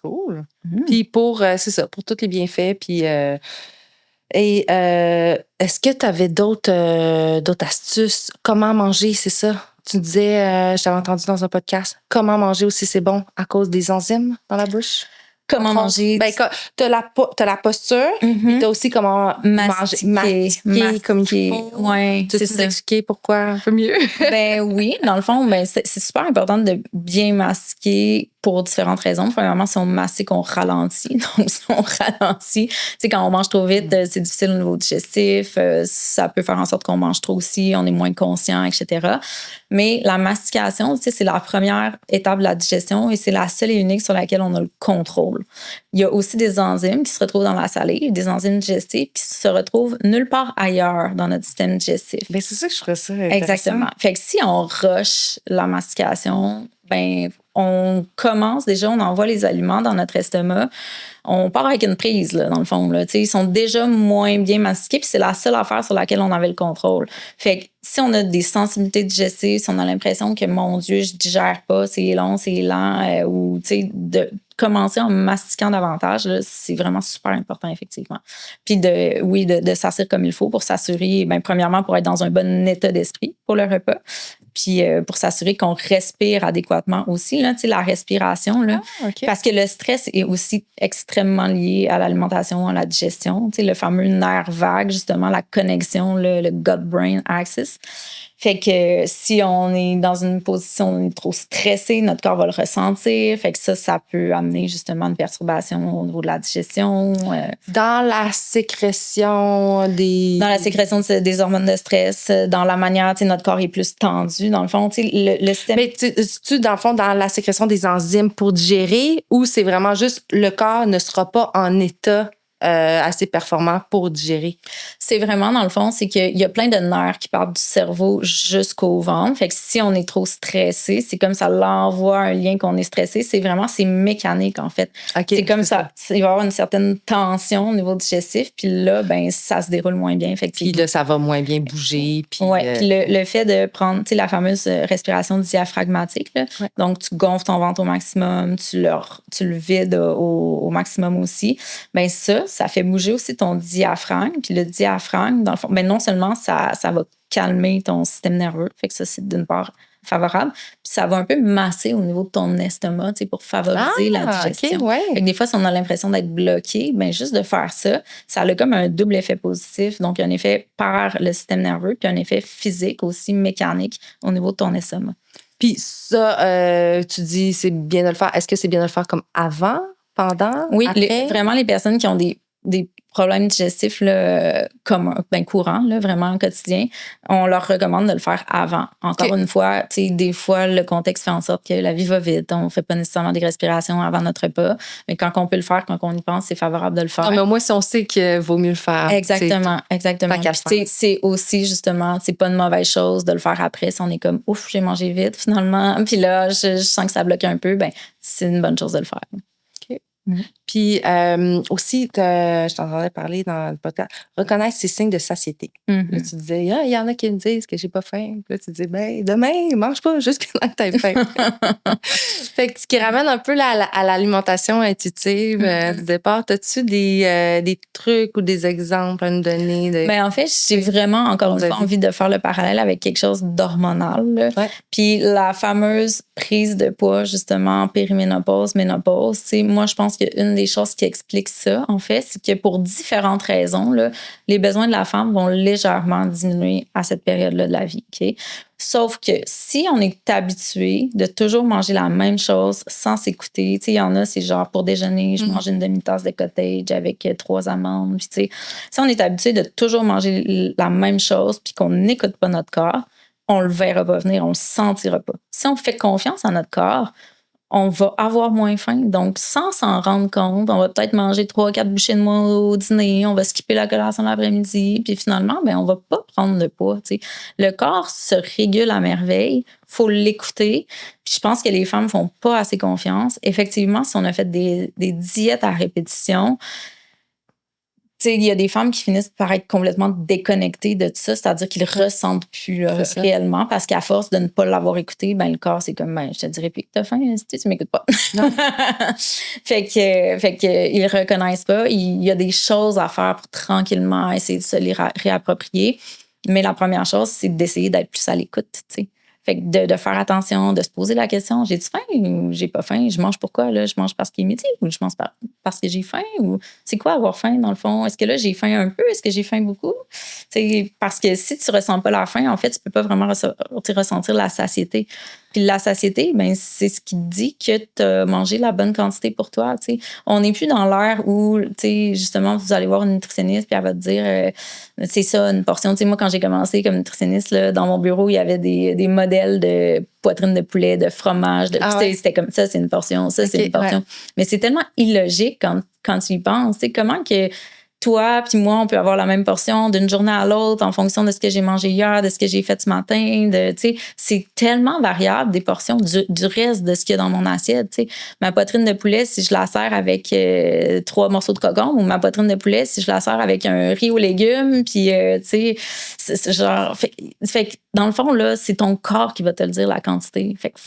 Cool. Puis c'est ça, pour tous les bienfaits, puis... est-ce que tu avais d'autres astuces? Comment manger, c'est ça? Tu disais, je t'avais entendu dans un podcast, comment manger aussi, c'est bon à cause des enzymes dans la bouche? Comment manger? Ben, t'as la posture, puis t'as aussi comment mastiquer comme il faut. Ouais, tu peux expliquer pourquoi un peu mieux? Ben oui, dans le fond, c'est super important de bien mastiquer pour différentes raisons. Premièrement, si on mastique, on ralentit. Donc, si on ralentit, tu sais, quand on mange trop vite, c'est difficile au niveau digestif. Ça peut faire en sorte qu'on mange trop aussi, on est moins conscient, etc. Mais la mastication, tu sais, c'est la première étape de la digestion et c'est la seule et unique sur laquelle on a le contrôle. Il y a aussi des enzymes qui se retrouvent dans la salive, des enzymes digestives qui se retrouvent nulle part ailleurs dans notre système digestif. Ben, c'est ça que je ferais ça. Exactement. Fait que si on rush la mastication, ben on commence déjà, on envoie les aliments dans notre estomac. On part avec une prise, là, dans le fond. Là. Ils sont déjà moins bien mastiqués, puis c'est la seule affaire sur laquelle on avait le contrôle. Fait que si on a des sensibilités digestives, si on a l'impression que, mon Dieu, je digère pas, c'est long, ou de commencer en mastiquant davantage, là, c'est vraiment super important, effectivement. Puis de s'asseoir comme il faut pour s'assurer, premièrement, pour être dans un bon état d'esprit pour le repas. Puis pour s'assurer qu'on respire adéquatement aussi, là, la respiration. Là, parce que le stress est aussi extrêmement lié à l'alimentation, à la digestion. Le fameux nerf vague, justement, la connexion, le gut-brain axis. Fait que si on est dans une position où on est trop stressé, notre corps va le ressentir. Fait que ça peut amener justement une perturbation au niveau de la digestion. Dans la sécrétion des hormones de stress, dans la manière, notre corps est plus tendu. Dans le fond, le système... Mais tu dans le fond, dans la sécrétion des enzymes pour digérer, ou c'est vraiment juste le corps ne sera pas en état assez performant pour digérer? C'est vraiment, dans le fond, c'est qu'il y a plein de nerfs qui partent du cerveau jusqu'au ventre. Fait que si on est trop stressé, c'est comme ça l'envoie un lien qu'on est stressé. C'est mécanique, en fait. C'est comme ça. Il va y avoir une certaine tension au niveau digestif. Puis là, ça se déroule moins bien. Puis là, ça va moins bien bouger. Puis puis le fait de prendre la fameuse respiration diaphragmatique, là, donc tu gonfles ton ventre au maximum, tu le vides au maximum aussi, ça fait bouger aussi ton diaphragme. Puis le diaphragme, dans le fond, non seulement ça va calmer ton système nerveux, fait que ça, c'est d'une part favorable, puis ça va un peu masser au niveau de ton estomac, pour favoriser la digestion. Fait que des fois, si on a l'impression d'être bloqué, juste de faire ça, ça a comme un double effet positif. Donc, il y a un effet par le système nerveux, puis un effet physique aussi, mécanique, au niveau de ton estomac. Puis ça, tu dis c'est bien de le faire. Est-ce que c'est bien de le faire comme avant, pendant, Oui, après? vraiment les personnes qui ont des problèmes digestifs là, courants, là, vraiment quotidiens, on leur recommande de le faire avant. Encore une fois, tu sais, des fois, le contexte fait en sorte que la vie va vite. On ne fait pas nécessairement des respirations avant notre repas. Mais quand on peut le faire, quand on y pense, c'est favorable de le faire. Non, mais au moins, si on sait qu'il vaut mieux le faire. Exactement. Puis, c'est aussi, justement, c'est pas une mauvaise chose de le faire après. Si on est comme, ouf, j'ai mangé vite, finalement. Puis là, je sens que ça bloque un peu. Ben, c'est une bonne chose de le faire. Puis aussi, je t'entendais parler dans le podcast, reconnaître ces signes de satiété. Là, tu disais, il y en a qui me disent que j'ai pas faim. Puis là, tu dis, ben demain, mange pas jusqu'à que tu aies faim. Fait que ce qui ramène un peu là, à l'alimentation intuitive du départ, as-tu des trucs ou des exemples à nous donner? Ben, en fait, j'ai vraiment, encore une fois, envie de faire le parallèle avec quelque chose d'hormonal. Puis la fameuse prise de poids, justement, périménopause, ménopause, moi, je pense qu'une des choses qui explique ça, en fait, c'est que pour différentes raisons, là, les besoins de la femme vont légèrement diminuer à cette période-là de la vie. Okay? Sauf que si on est habitué de toujours manger la même chose sans s'écouter, il y en a, c'est genre pour déjeuner, je mange une demi-tasse de cottage avec 3 amandes. Puis, si on est habitué de toujours manger la même chose puis qu'on n'écoute pas notre corps, on le verra pas venir, on le sentira pas. Si on fait confiance à notre corps, on va avoir moins faim. Donc, sans s'en rendre compte, on va peut-être manger 3-4 bouchées de noix au dîner, on va skipper la collation l'après-midi, puis finalement, ben, on va pas prendre de poids. T'sais. Le corps se régule à merveille, faut l'écouter. Puis je pense que les femmes font pas assez confiance. Effectivement, si on a fait des diètes à répétition, il y a des femmes qui finissent par être complètement déconnectées de tout ça, c'est-à-dire qu'ils ne ressentent plus réellement parce qu'à force de ne pas l'avoir écouté, ben, le corps, c'est comme, ben, je te dirais plus que tu as faim, tu m'écoutes pas. fait que ils reconnaissent pas. Il y a des choses à faire pour tranquillement essayer de se les réapproprier. Mais la première chose, c'est d'essayer d'être plus à l'écoute, tu sais. Fait que de faire attention, de se poser la question, j'ai-tu faim ou j'ai pas faim? Je mange pourquoi? Là? Je mange parce qu'il est midi ou je mange parce que j'ai faim? Ou c'est quoi avoir faim dans le fond? Est-ce que là, j'ai faim un peu? Est-ce que j'ai faim beaucoup? T'sais, parce que si tu ressens pas la faim, en fait, tu peux pas vraiment ressentir la satiété. Puis la satiété, ben, c'est ce qui te dit que tu as mangé la bonne quantité pour toi. T'sais. On n'est plus dans l'ère où, justement, vous allez voir une nutritionniste puis elle va te dire c'est ça, une portion. T'sais, moi, quand j'ai commencé comme nutritionniste, là, dans mon bureau, il y avait des modèles de poitrine de poulet, de fromage. C'était comme ça, c'est une portion. Ça, c'est une portion. Mais c'est tellement illogique quand tu y penses. T'sais, comment que toi puis moi, on peut avoir la même portion d'une journée à l'autre en fonction de ce que j'ai mangé hier, de ce que j'ai fait ce matin. C'est tellement variable des portions du reste de ce qu'il y a dans mon assiette. T'sais. Ma poitrine de poulet, si je la sers avec 3 morceaux de cocon, ou ma poitrine de poulet, si je la sers avec un riz aux légumes, puis c'est genre... Fait que dans le fond, là, c'est ton corps qui va te le dire, la quantité. Fait que,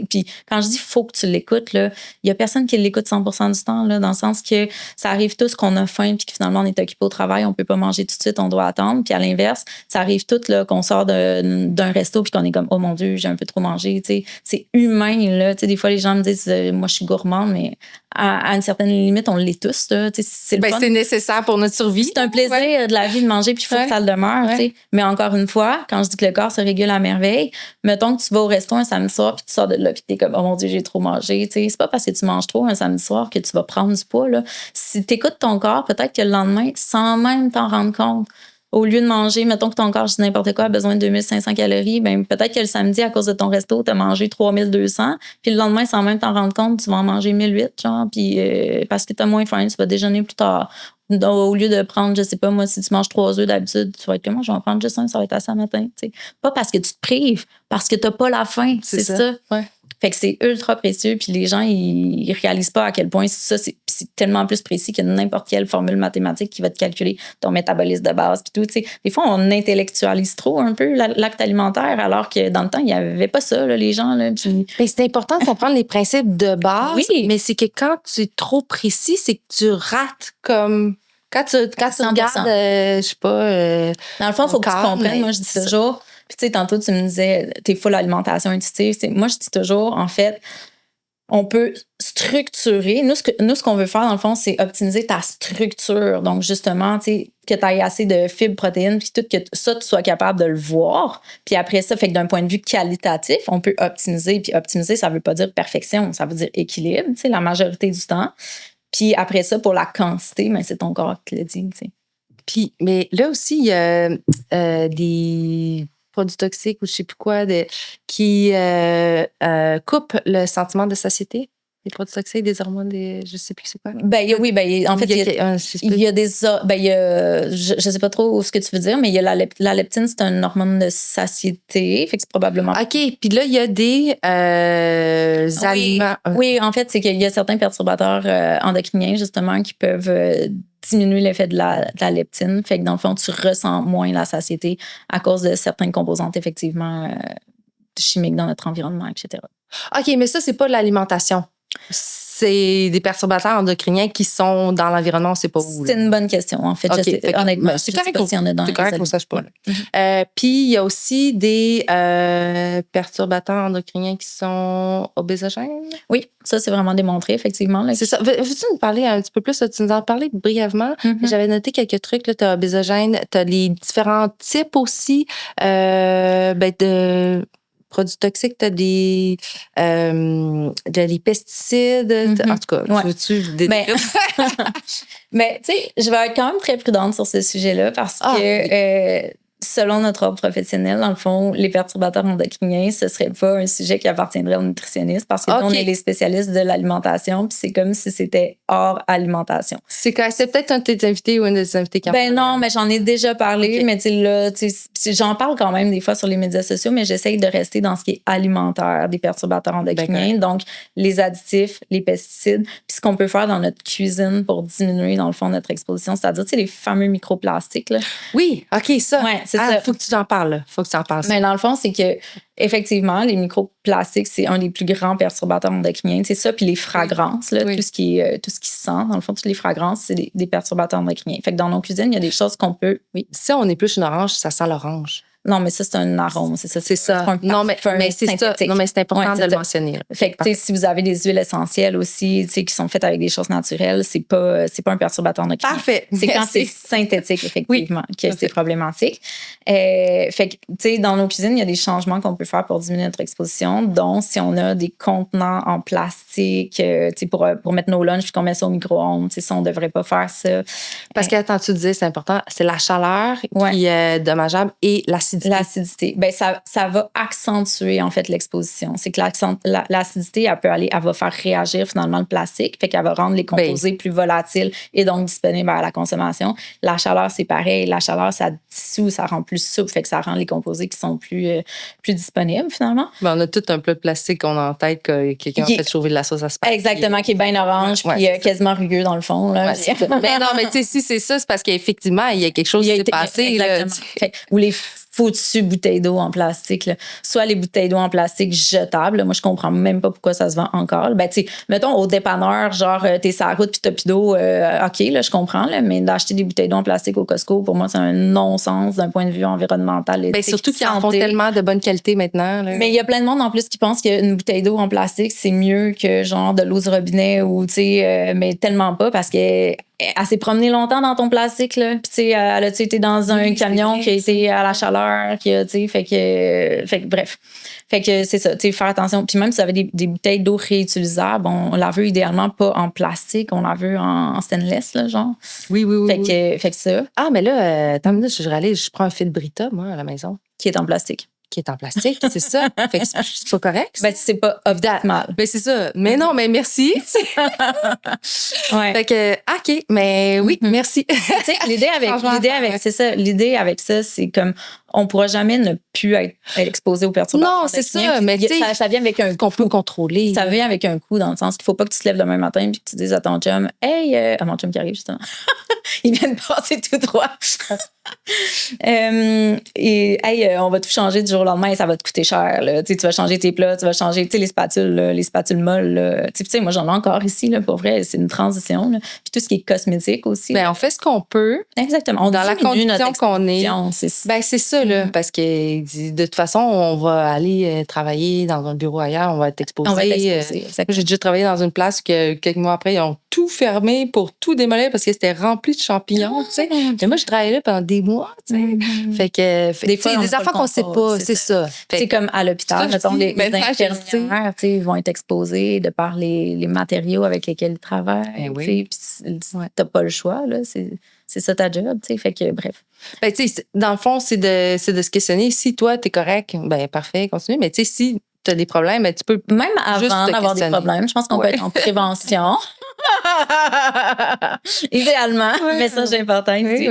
puis quand je dis faut que tu l'écoutes, il y a personne qui l'écoute 100% du temps, là, dans le sens que ça arrive tous qu'on a faim puis que finalement on est occupé au travail, on peut pas manger tout de suite, on doit attendre. Puis à l'inverse, ça arrive tout là, qu'on sort d'un resto puis qu'on est comme oh mon Dieu, j'ai un peu trop mangé. C'est humain. Là. Des fois, les gens me disent moi je suis gourmande, mais à une certaine limite, on l'est tous. Là. C'est le fun. C'est nécessaire pour notre survie. C'est un plaisir de la vie de manger, puis il faut que ça le demeure. Mais encore une fois, quand je dis que le corps se régule à merveille, mettons que tu vas au resto un samedi soir, puis tu sors de là, puis t'es comme, oh mon Dieu, j'ai trop mangé. C'est pas parce que tu manges trop un samedi soir que tu vas prendre du poids. Là. Si tu écoutes ton corps, peut-être que le lendemain, sans même t'en rendre compte, au lieu de manger, mettons que ton corps, je dis n'importe quoi, a besoin de 2500 calories, ben peut-être que le samedi, à cause de ton resto, tu as mangé 3200, puis le lendemain, sans même t'en rendre compte, tu vas en manger 1008, genre, puis parce que tu as moins faim, tu vas déjeuner plus tard. Au lieu de prendre, je sais pas, moi, si tu manges 3 œufs d'habitude, tu vas être comment? Je vais en prendre juste un, ça va être assez à matin. T'sais. Pas parce que tu te prives, parce que tu n'as pas la faim. C'est ça. Ouais. Fait que c'est ultra précieux, puis les gens, ils réalisent pas à quel point ça, c'est tellement plus précis que n'importe quelle formule mathématique qui va te calculer ton métabolisme de base, puis tout. T'sais. Des fois, on intellectualise trop un peu l'acte alimentaire, alors que dans le temps, il n'y avait pas ça, là, les gens. Là, puis... C'est important de comprendre les principes de base, mais c'est que quand tu es trop précis, c'est que tu rates comme... Quand tu regardes, je sais pas... dans le fond, il faut que tu comprennes. Moi, je dis toujours... Puis, tu sais, tantôt, tu me disais, t'es full alimentation intuitive. Moi, je dis toujours, en fait, on peut structurer. Nous, ce qu'on veut faire, dans le fond, c'est optimiser ta structure. Donc, justement, tu sais, que tu aies assez de fibres, protéines, puis tout, que ça, tu sois capable de le voir. Puis après ça, fait que d'un point de vue qualitatif, on peut optimiser. Puis optimiser, ça veut pas dire perfection, ça veut dire équilibre, tu sais, la majorité du temps. Puis après ça, pour la quantité, mais c'est ton corps qui le dit, tu sais. Puis, mais là aussi, il y a des produits toxiques ou je sais plus quoi qui coupent le sentiment de satiété. Les produits toxiques, des hormones, je sais plus c'est quoi. En fait, il y a des... je sais pas trop ce que tu veux dire, mais il y a la leptine, c'est une hormone de satiété, fait que c'est probablement... OK, puis là, il y a des aliments... Oui, en fait, c'est qu'il y a certains perturbateurs endocriniens, justement, qui peuvent diminuer l'effet de la leptine. Fait que dans le fond, tu ressens moins la satiété à cause de certaines composantes, effectivement, chimiques dans notre environnement, etc. OK, mais ça, c'est pas l'alimentation. C'est des perturbateurs endocriniens qui sont dans l'environnement, on ne sait pas où. C'est une bonne question, en fait. Honnêtement, c'est correct si on est dans c'est correct qu'on ne sache pas. Puis, il y a aussi des perturbateurs endocriniens qui sont obésogènes. Oui, ça, c'est vraiment démontré, effectivement. Là. C'est ça. Veux-tu nous parler un petit peu plus? Tu nous en parlais brièvement. J'avais noté quelques trucs. Tu as obésogène, tu as les différents types aussi de... produits toxiques, tu as des pesticides. En tout cas, veux-tu décrire? Mais tu sais, je vais être quand même très prudente sur ce sujet-là parce que selon notre ordre professionnel, dans le fond, les perturbateurs endocriniens, ce serait pas un sujet qui appartiendrait aux nutritionnistes parce que nous, on est les spécialistes de l'alimentation, puis c'est comme si c'était hors alimentation. C'est peut-être un de tes invités ou une des invités qui en parle. Non, mais j'en ai déjà parlé, mais tu sais, là, j'en parle quand même des fois sur les médias sociaux, mais j'essaye de rester dans ce qui est alimentaire des perturbateurs endocriniens, donc les additifs, les pesticides, puis ce qu'on peut faire dans notre cuisine pour diminuer, dans le fond, notre exposition, c'est-à-dire, tu sais, les fameux microplastiques, là. Oui, OK, ça. Ouais, c'est ça. Faut que tu en parles. Mais dans le fond, c'est que effectivement, les microplastiques, c'est un des plus grands perturbateurs endocriniens. C'est ça, puis les fragrances, là, tout ce qui se sent, dans le fond, toutes les fragrances, c'est des perturbateurs endocriniens. Fait que dans nos cuisines, il y a des choses qu'on peut... Oui. Si on épluche une orange, ça sent l'orange. Non, mais ça, c'est un arôme, c'est ça. C'est ça. Non, mais c'est ça. Non, mais c'est important de le mentionner. Fait que, si vous avez des huiles essentielles aussi, qui sont faites avec des choses naturelles, c'est pas un perturbateur endocrinien. Parfait. C'est quand c'est synthétique, effectivement, que c'est problématique. Fait que, tu sais, dans nos cuisines, il y a des changements qu'on peut faire pour diminuer notre exposition, dont si on a des contenants en plastique, tu sais, pour mettre nos lunchs puis qu'on met ça au micro-ondes, tu sais, ça, on devrait pas faire ça. Parce que, attends, tu disais, c'est important, c'est la chaleur qui est dommageable et l'acidité. L'acidité. Ben ça va accentuer, en fait, l'exposition. C'est que l'acidité, elle va faire réagir finalement le plastique, fait qu'elle va rendre les composés plus volatiles et donc disponibles à la consommation. La chaleur, c'est pareil. La chaleur, ça dissout, ça rend plus souple, fait que ça rend les composés qui sont plus disponibles, finalement. Mais on a tout un plat de plastique qu'on a en tête que quelqu'un a fait chauffer de la sauce à spaghetti. Exactement, qui est bien orange, puis quasiment rugueux dans le fond. Là. Mais non, mais tu sais, si c'est ça, c'est parce qu'effectivement, il y a quelque chose qui s'est passé. Ou les foutues bouteilles d'eau en plastique. Là. Soit les bouteilles d'eau en plastique jetables. Là. Moi, je comprends même pas pourquoi ça se vend encore. Ben, tu sais, mettons, au dépanneur, genre, t'es sur la route puis t'as plus d'eau, OK, là, je comprends, là, mais d'acheter des bouteilles d'eau en plastique au Costco, pour moi, c'est un non-sens d'un point de vue environnemental. Ben, surtout qu'ils en font tellement de bonne qualité maintenant. Là. Mais il y a plein de monde, en plus, qui pense qu'une bouteille d'eau en plastique, c'est mieux que, genre, de l'eau du robinet ou, tu sais, mais tellement pas parce que elle s'est promenée longtemps dans ton plastique, là. Puis, tu sais, elle a été dans un camion qui a été à la chaleur, qui a, tu sais, fait que, bref. Fait que c'est ça, tu sais, faire attention. Puis même si vous avez des bouteilles d'eau réutilisables, on la veut idéalement pas en plastique, on la veut en stainless, là, genre. Oui. Fait que ça. Ah, mais là, attends une minute, je prends un fil Brita, moi, à la maison. Qui est en plastique. Qui est en plastique, c'est ça. Fait que c'est pas correct. Ben, c'est pas optimal. Ben, c'est ça. Mais non, mais merci. Ouais. Fait que, OK, mais oui, merci. Tu sais, l'idée avec ça, c'est comme, on pourra jamais ne plus être exposé aux perturbateurs. Non, c'est ça. Mais tu sais, ça vient avec un qu'on peut contrôler. Ça vient avec un coût dans le sens qu'il faut pas que tu te lèves demain matin et que tu dises à ton chum, hey, à mon chum qui arrive justement. Il vient de passer tout droit. Et on va tout changer du jour au lendemain et ça va te coûter cher. Là. Tu vas changer tes plats, tu vas changer les spatules molles. Tu sais, moi, j'en ai encore ici. Là, pour vrai, c'est une transition. Là. Puis tout ce qui est cosmétique aussi. Ben, on fait ce qu'on peut. Exactement. On dans la condition qu'on est. Ben, c'est ça, là. Parce que de toute façon, on va aller travailler dans un bureau ailleurs, on va être exposé. On va être exposé, j'ai déjà travaillé dans une place que quelques mois après, ils ont tout fermé pour tout démolir parce que c'était rempli de champignons, tu sais. Mais moi, je travaillais là pendant des mois, tu sais. Fait que des fois, des affaires qu'on sait pas, c'est ça. C'est comme à l'hôpital, mettons, les infirmières, tu sais, vont être exposés de par les matériaux avec lesquels ils travaillent, tu sais. Puis t'as pas le choix, là. C'est ça ta job, tu sais. Fait que, bref. Ben, tu sais, dans le fond, c'est de se questionner. Si toi, t'es correct, ben, parfait, continue. Mais, tu sais, si tu as des problèmes, ben, tu peux. Même avant d'avoir des problèmes, je pense qu'on peut être en prévention. Idéalement, message important ici.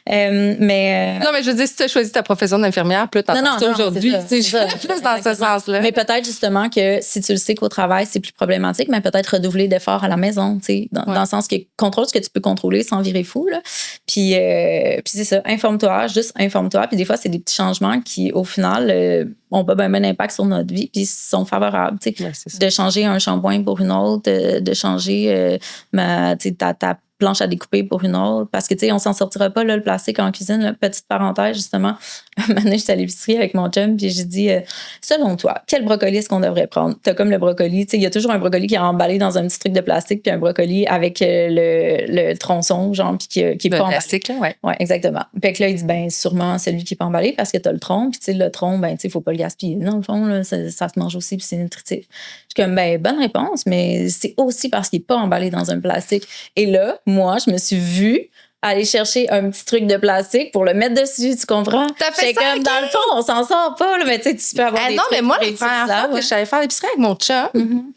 Non, mais je veux dire, si tu as choisi ta profession d'infirmière, puis là, t'entends ça aujourd'hui, c'est plus dans ce sens-là. Mais peut-être justement que si tu le sais qu'au travail, c'est plus problématique, mais peut-être redoubler d'efforts à la maison, tu sais, dans le sens que contrôle ce que tu peux contrôler sans virer fou, là. Puis c'est ça, informe-toi. Puis des fois, c'est des petits changements qui, au final, ont pas bien impact sur notre vie, puis sont favorables, tu sais, de changer un shampoing pour une autre, de changer ta planche à découper pour une autre, parce que, tu sais, on s'en sortira pas, là, le plastique en cuisine. Là. Petite parenthèse, justement, un moment donné, j'étais à l'épicerie avec mon chum, puis j'ai dit, selon toi, quel brocoli est-ce qu'on devrait prendre? T'as comme le brocoli, tu sais, il y a toujours un brocoli qui est emballé dans un petit truc de plastique, puis un brocoli avec le tronçon, genre, puis qui est pas plastique, emballé. Ouais, exactement. Fait que là, il dit, ben, sûrement celui qui est pas emballé, parce que t'as le tronc, puis tu sais, le tronc, ben, tu sais, faut pas le gaspiller. Dans le fond, là, ça se mange aussi, puis c'est nutritif. Je suis comme, ben, bonne réponse, mais c'est aussi parce qu'il est pas emballé dans un plastique. Et là, moi, je me suis vue aller chercher un petit truc de plastique pour le mettre dessus, tu comprends? T'as fait ça, comme, dans le fond, on s'en sort pas, là, mais tu sais, tu peux avoir des non, trucs mais moi, la première fois que je suis allée faire l'épicerie avec mon chum,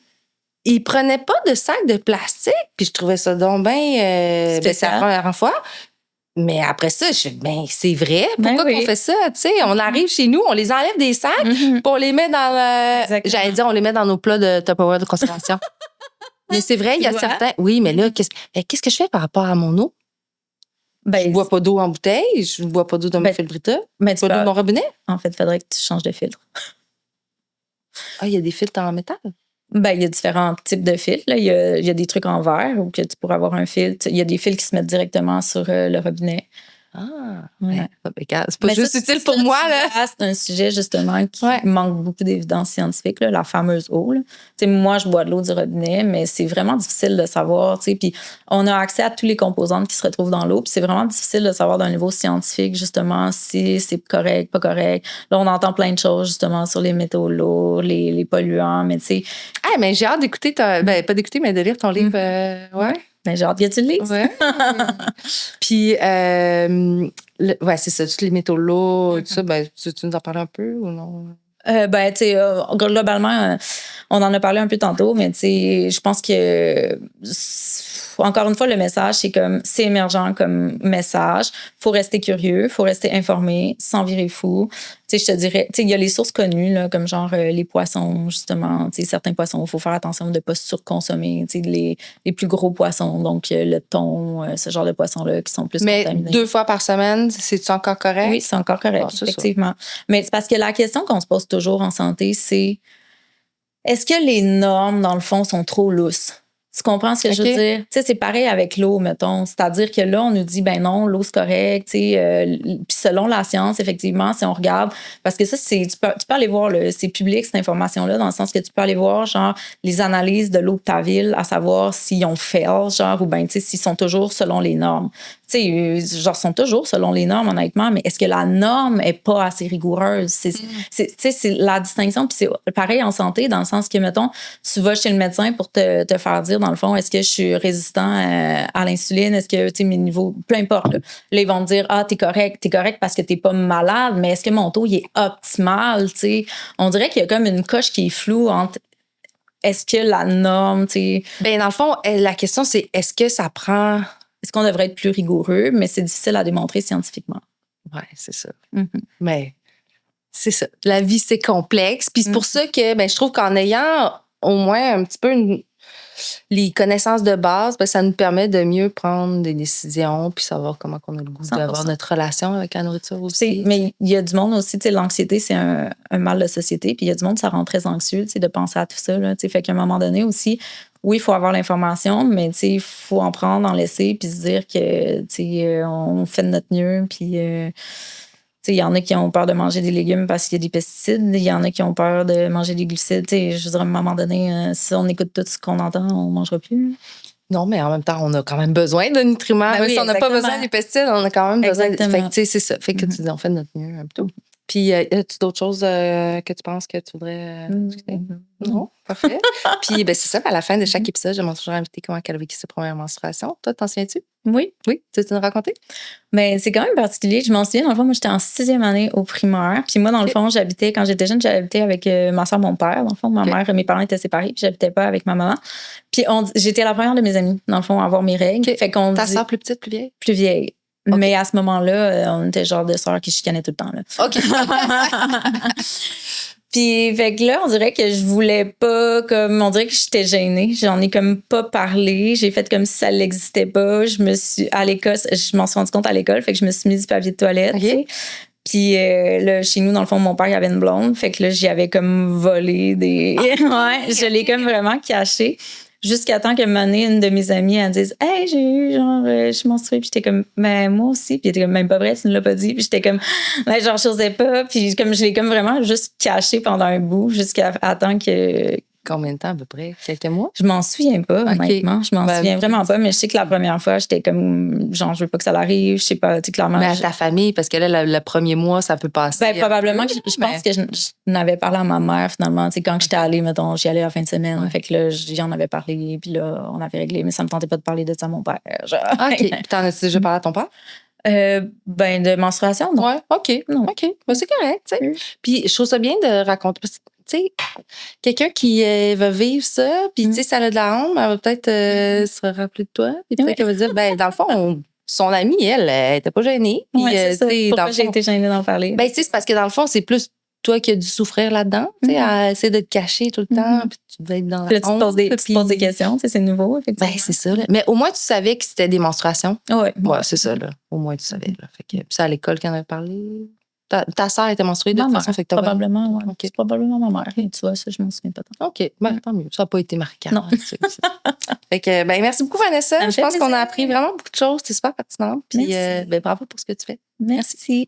il prenait pas de sac de plastique, puis je trouvais ça donc bien... c'est la première fois. Mais après ça, je suis ben c'est vrai. Pourquoi qu'on fait ça? Tu sais, on arrive chez nous, on les enlève des sacs, puis on les met dans j'allais dire, on les met dans nos plats de Tupperware de conservation. Mais c'est vrai, il y a certains... Oui, mais là, qu'est-ce que je fais par rapport à mon eau? Ben, je ne bois pas d'eau en bouteille, je ne bois pas d'eau dans mon filtre Brita, pas d'eau de mon robinet. En fait, il faudrait que tu changes de filtre. Ah, il y a des filtres en métal? Ben, il y a différents types de filtres. Là. Il y a des trucs en verre où que tu pourrais avoir un filtre. Il y a des filtres qui se mettent directement sur le robinet. Ah, ouais. C'est pas juste utile pour moi. Là. C'est un sujet, justement, qui manque beaucoup d'évidence scientifique, là, la fameuse eau. Moi, je bois de l'eau du robinet, mais c'est vraiment difficile de savoir. Puis on a accès à tous les composantes qui se retrouvent dans l'eau. Puis c'est vraiment difficile de savoir d'un niveau scientifique, justement, si c'est correct, pas correct. Là, on entend plein de choses, justement, sur les métaux lourds, les polluants, mais tu sais... Ah, mais j'ai hâte d'écouter, pas d'écouter, mais de lire ton livre. Ouais. Ben, j'ai hâte que tu le lises. Ouais. Puis, c'est ça, tous les métaux lourds, tout ça, ben, tu nous en parles un peu ou non? Ben, tu sais, globalement, on en a parlé un peu tantôt, mais tu sais, je pense que, encore une fois, le message, c'est comme, c'est émergent comme message. Faut rester curieux, faut rester informé, sans virer fou. Tu sais, je te dirais, tu sais, il y a les sources connues, là, comme genre les poissons, justement. Tu sais, certains poissons, il faut faire attention de ne pas surconsommer. Tu sais, les plus gros poissons, donc le thon, ce genre de poissons-là qui sont plus contaminés. Mais 2 fois par semaine, c'est-tu encore correct? Oui, c'est encore correct, effectivement. Mais c'est parce que la question qu'on se pose toujours en santé, c'est est-ce que les normes, dans le fond, sont trop lousses? Tu comprends ce que je veux dire? Tu sais, c'est pareil avec l'eau, mettons. C'est-à-dire que là, on nous dit, ben non, l'eau, c'est correct. Puis selon la science, effectivement, si on regarde, parce que ça, tu peux aller voir, c'est public, cette information-là, dans le sens que tu peux aller voir, genre, les analyses de l'eau de ta ville, à savoir s'ils ont fail, genre, ou bien, tu sais, s'ils sont toujours selon les normes. Tu sais, genre, sont toujours selon les normes, honnêtement, mais est-ce que la norme est pas assez rigoureuse? Tu sais, c'est la distinction. Puis c'est pareil en santé, dans le sens que, mettons, tu vas chez le médecin pour te faire dire, dans le fond, est-ce que je suis résistant à l'insuline? Est-ce que, tu sais, mes niveaux, peu importe. Là, ils vont te dire, ah, t'es correct parce que t'es pas malade, mais est-ce que mon taux, il est optimal? Tu sais, on dirait qu'il y a comme une coche qui est floue entre est-ce que la norme, tu sais. Ben, dans le fond, la question, c'est est-ce que ça prend. Est-ce qu'on devrait être plus rigoureux? Mais c'est difficile à démontrer scientifiquement. Oui, c'est ça. Mais c'est ça. La vie, c'est complexe. Puis c'est pour ça que je trouve qu'en ayant au moins un petit peu les connaissances de base, ben, ça nous permet de mieux prendre des décisions puis savoir comment on a le goût 100%. d'avoir notre relation avec la nourriture aussi. Mais il y a du monde aussi, l'anxiété, c'est un mal de société. Puis il y a du monde, ça rend très anxieux de penser à tout ça. Là, fait qu'à un moment donné aussi, oui, il faut avoir l'information, mais il faut en prendre, en laisser, puis se dire que on fait de notre mieux. Puis il y en a qui ont peur de manger des légumes parce qu'il y a des pesticides. Il y en a qui ont peur de manger des glucides. Je veux dire, à un moment donné, si on écoute tout ce qu'on entend, on ne mangera plus. Non, mais en même temps, on a quand même besoin de nutriments. Ben oui, si on n'a pas besoin des pesticides, on a quand même besoin. Fait que, c'est ça. Fait que tu dis, on fait de notre mieux un peu. Puis, as-tu d'autres choses que tu penses que tu voudrais discuter? Non? Parfait. Puis, c'est ça. À la fin de chaque épisode, je m'en toujours invité comment elle a vécu sa première menstruation. Toi, t'en souviens-tu? Oui. Oui. Tu veux nous raconter? Mais c'est quand même particulier. Je m'en souviens, dans le fond, moi, j'étais en 6e année au primaire. Puis moi, dans le fond, quand j'étais jeune, j'habitais avec ma soeur, mon père. Dans le fond, ma mère et mes parents étaient séparés. Puis j'habitais pas avec ma maman. Puis j'étais la première de mes amies, dans le fond, à avoir mes règles. Fait qu'on Ta soeur plus petite, plus vieille? Plus vieille. Mais à ce moment-là, on était genre de sœurs qui chicanaient tout le temps. Là. OK. Puis, fait que là, on dirait que je voulais pas, on dirait que j'étais gênée. J'en ai comme pas parlé. J'ai fait comme si ça n'existait pas. À l'école, je m'en suis rendu compte à l'école. Fait que je me suis mis du papier de toilette. Okay. Puis là, chez nous, dans le fond, mon père, il avait une blonde. Fait que là, j'y avais comme volé des... ouais, je l'ai comme vraiment caché. Jusqu'à temps que une de mes amies, elle dise « Hey, j'ai eu, je suis menstruée. » Puis j'étais comme « Mais moi aussi. » Puis elle était comme « Même pas vrai, tu ne l'as pas dit. » Puis j'étais comme « je n'osais pas. » Puis comme je l'ai comme vraiment juste caché pendant un bout jusqu'à temps que... Combien de temps à peu près? Quelques mois? Je m'en souviens pas, honnêtement. Je m'en souviens vraiment pas, mais je sais que la première fois, j'étais comme, je veux pas que ça l'arrive, je sais pas, clairement. Mais à ta famille, parce que là, le premier mois, ça peut passer. Probablement que je pense que je n'avais parlé à ma mère, finalement. Quand j'étais allée, mettons, j'y allais la fin de semaine. Ouais. Fait que là, j'en avais parlé, puis là, on avait réglé, mais ça me tentait pas de parler de ça à mon père. OK. Puis t'en as déjà parlé à ton père? De menstruation, non. Ouais, OK. Non. OK. C'est correct, tu sais. Puis je trouve ça bien de raconter. Parce que, tu sais, quelqu'un qui va vivre ça, puis tu sais, ça a de la honte, elle va peut-être se rappeler de toi. Puis peut-être qu'elle va dire, dans le fond, son amie, elle était pas gênée. Puis, c'est ça. Pourquoi j'ai été gênée d'en parler? Tu sais, c'est parce que dans le fond, c'est plus toi qui as dû souffrir là-dedans, tu sais, à essayer de te cacher tout le temps, puis tu devais être dans la honte. Tu te poses des questions, c'est nouveau, effectivement. C'est ça. Là. Mais au moins, tu savais que c'était des menstruations. Oui. Ouais, c'est ça, là. Au moins, tu savais. Là. Fait que, puis c'est à l'école qu'on avait parlé. Ta sœur était menstruée de toute façon. Fait que probablement, oui. Okay. C'est probablement ma mère. Okay. Tu vois, ça, je m'en souviens pas tant. OK. Tant mieux. Ça n'a pas été marquant. Non. Fait que, merci beaucoup, Vanessa. Je pense qu'on a appris vraiment beaucoup de choses. C'est super pertinent. Puis, bravo pour ce que tu fais. Merci.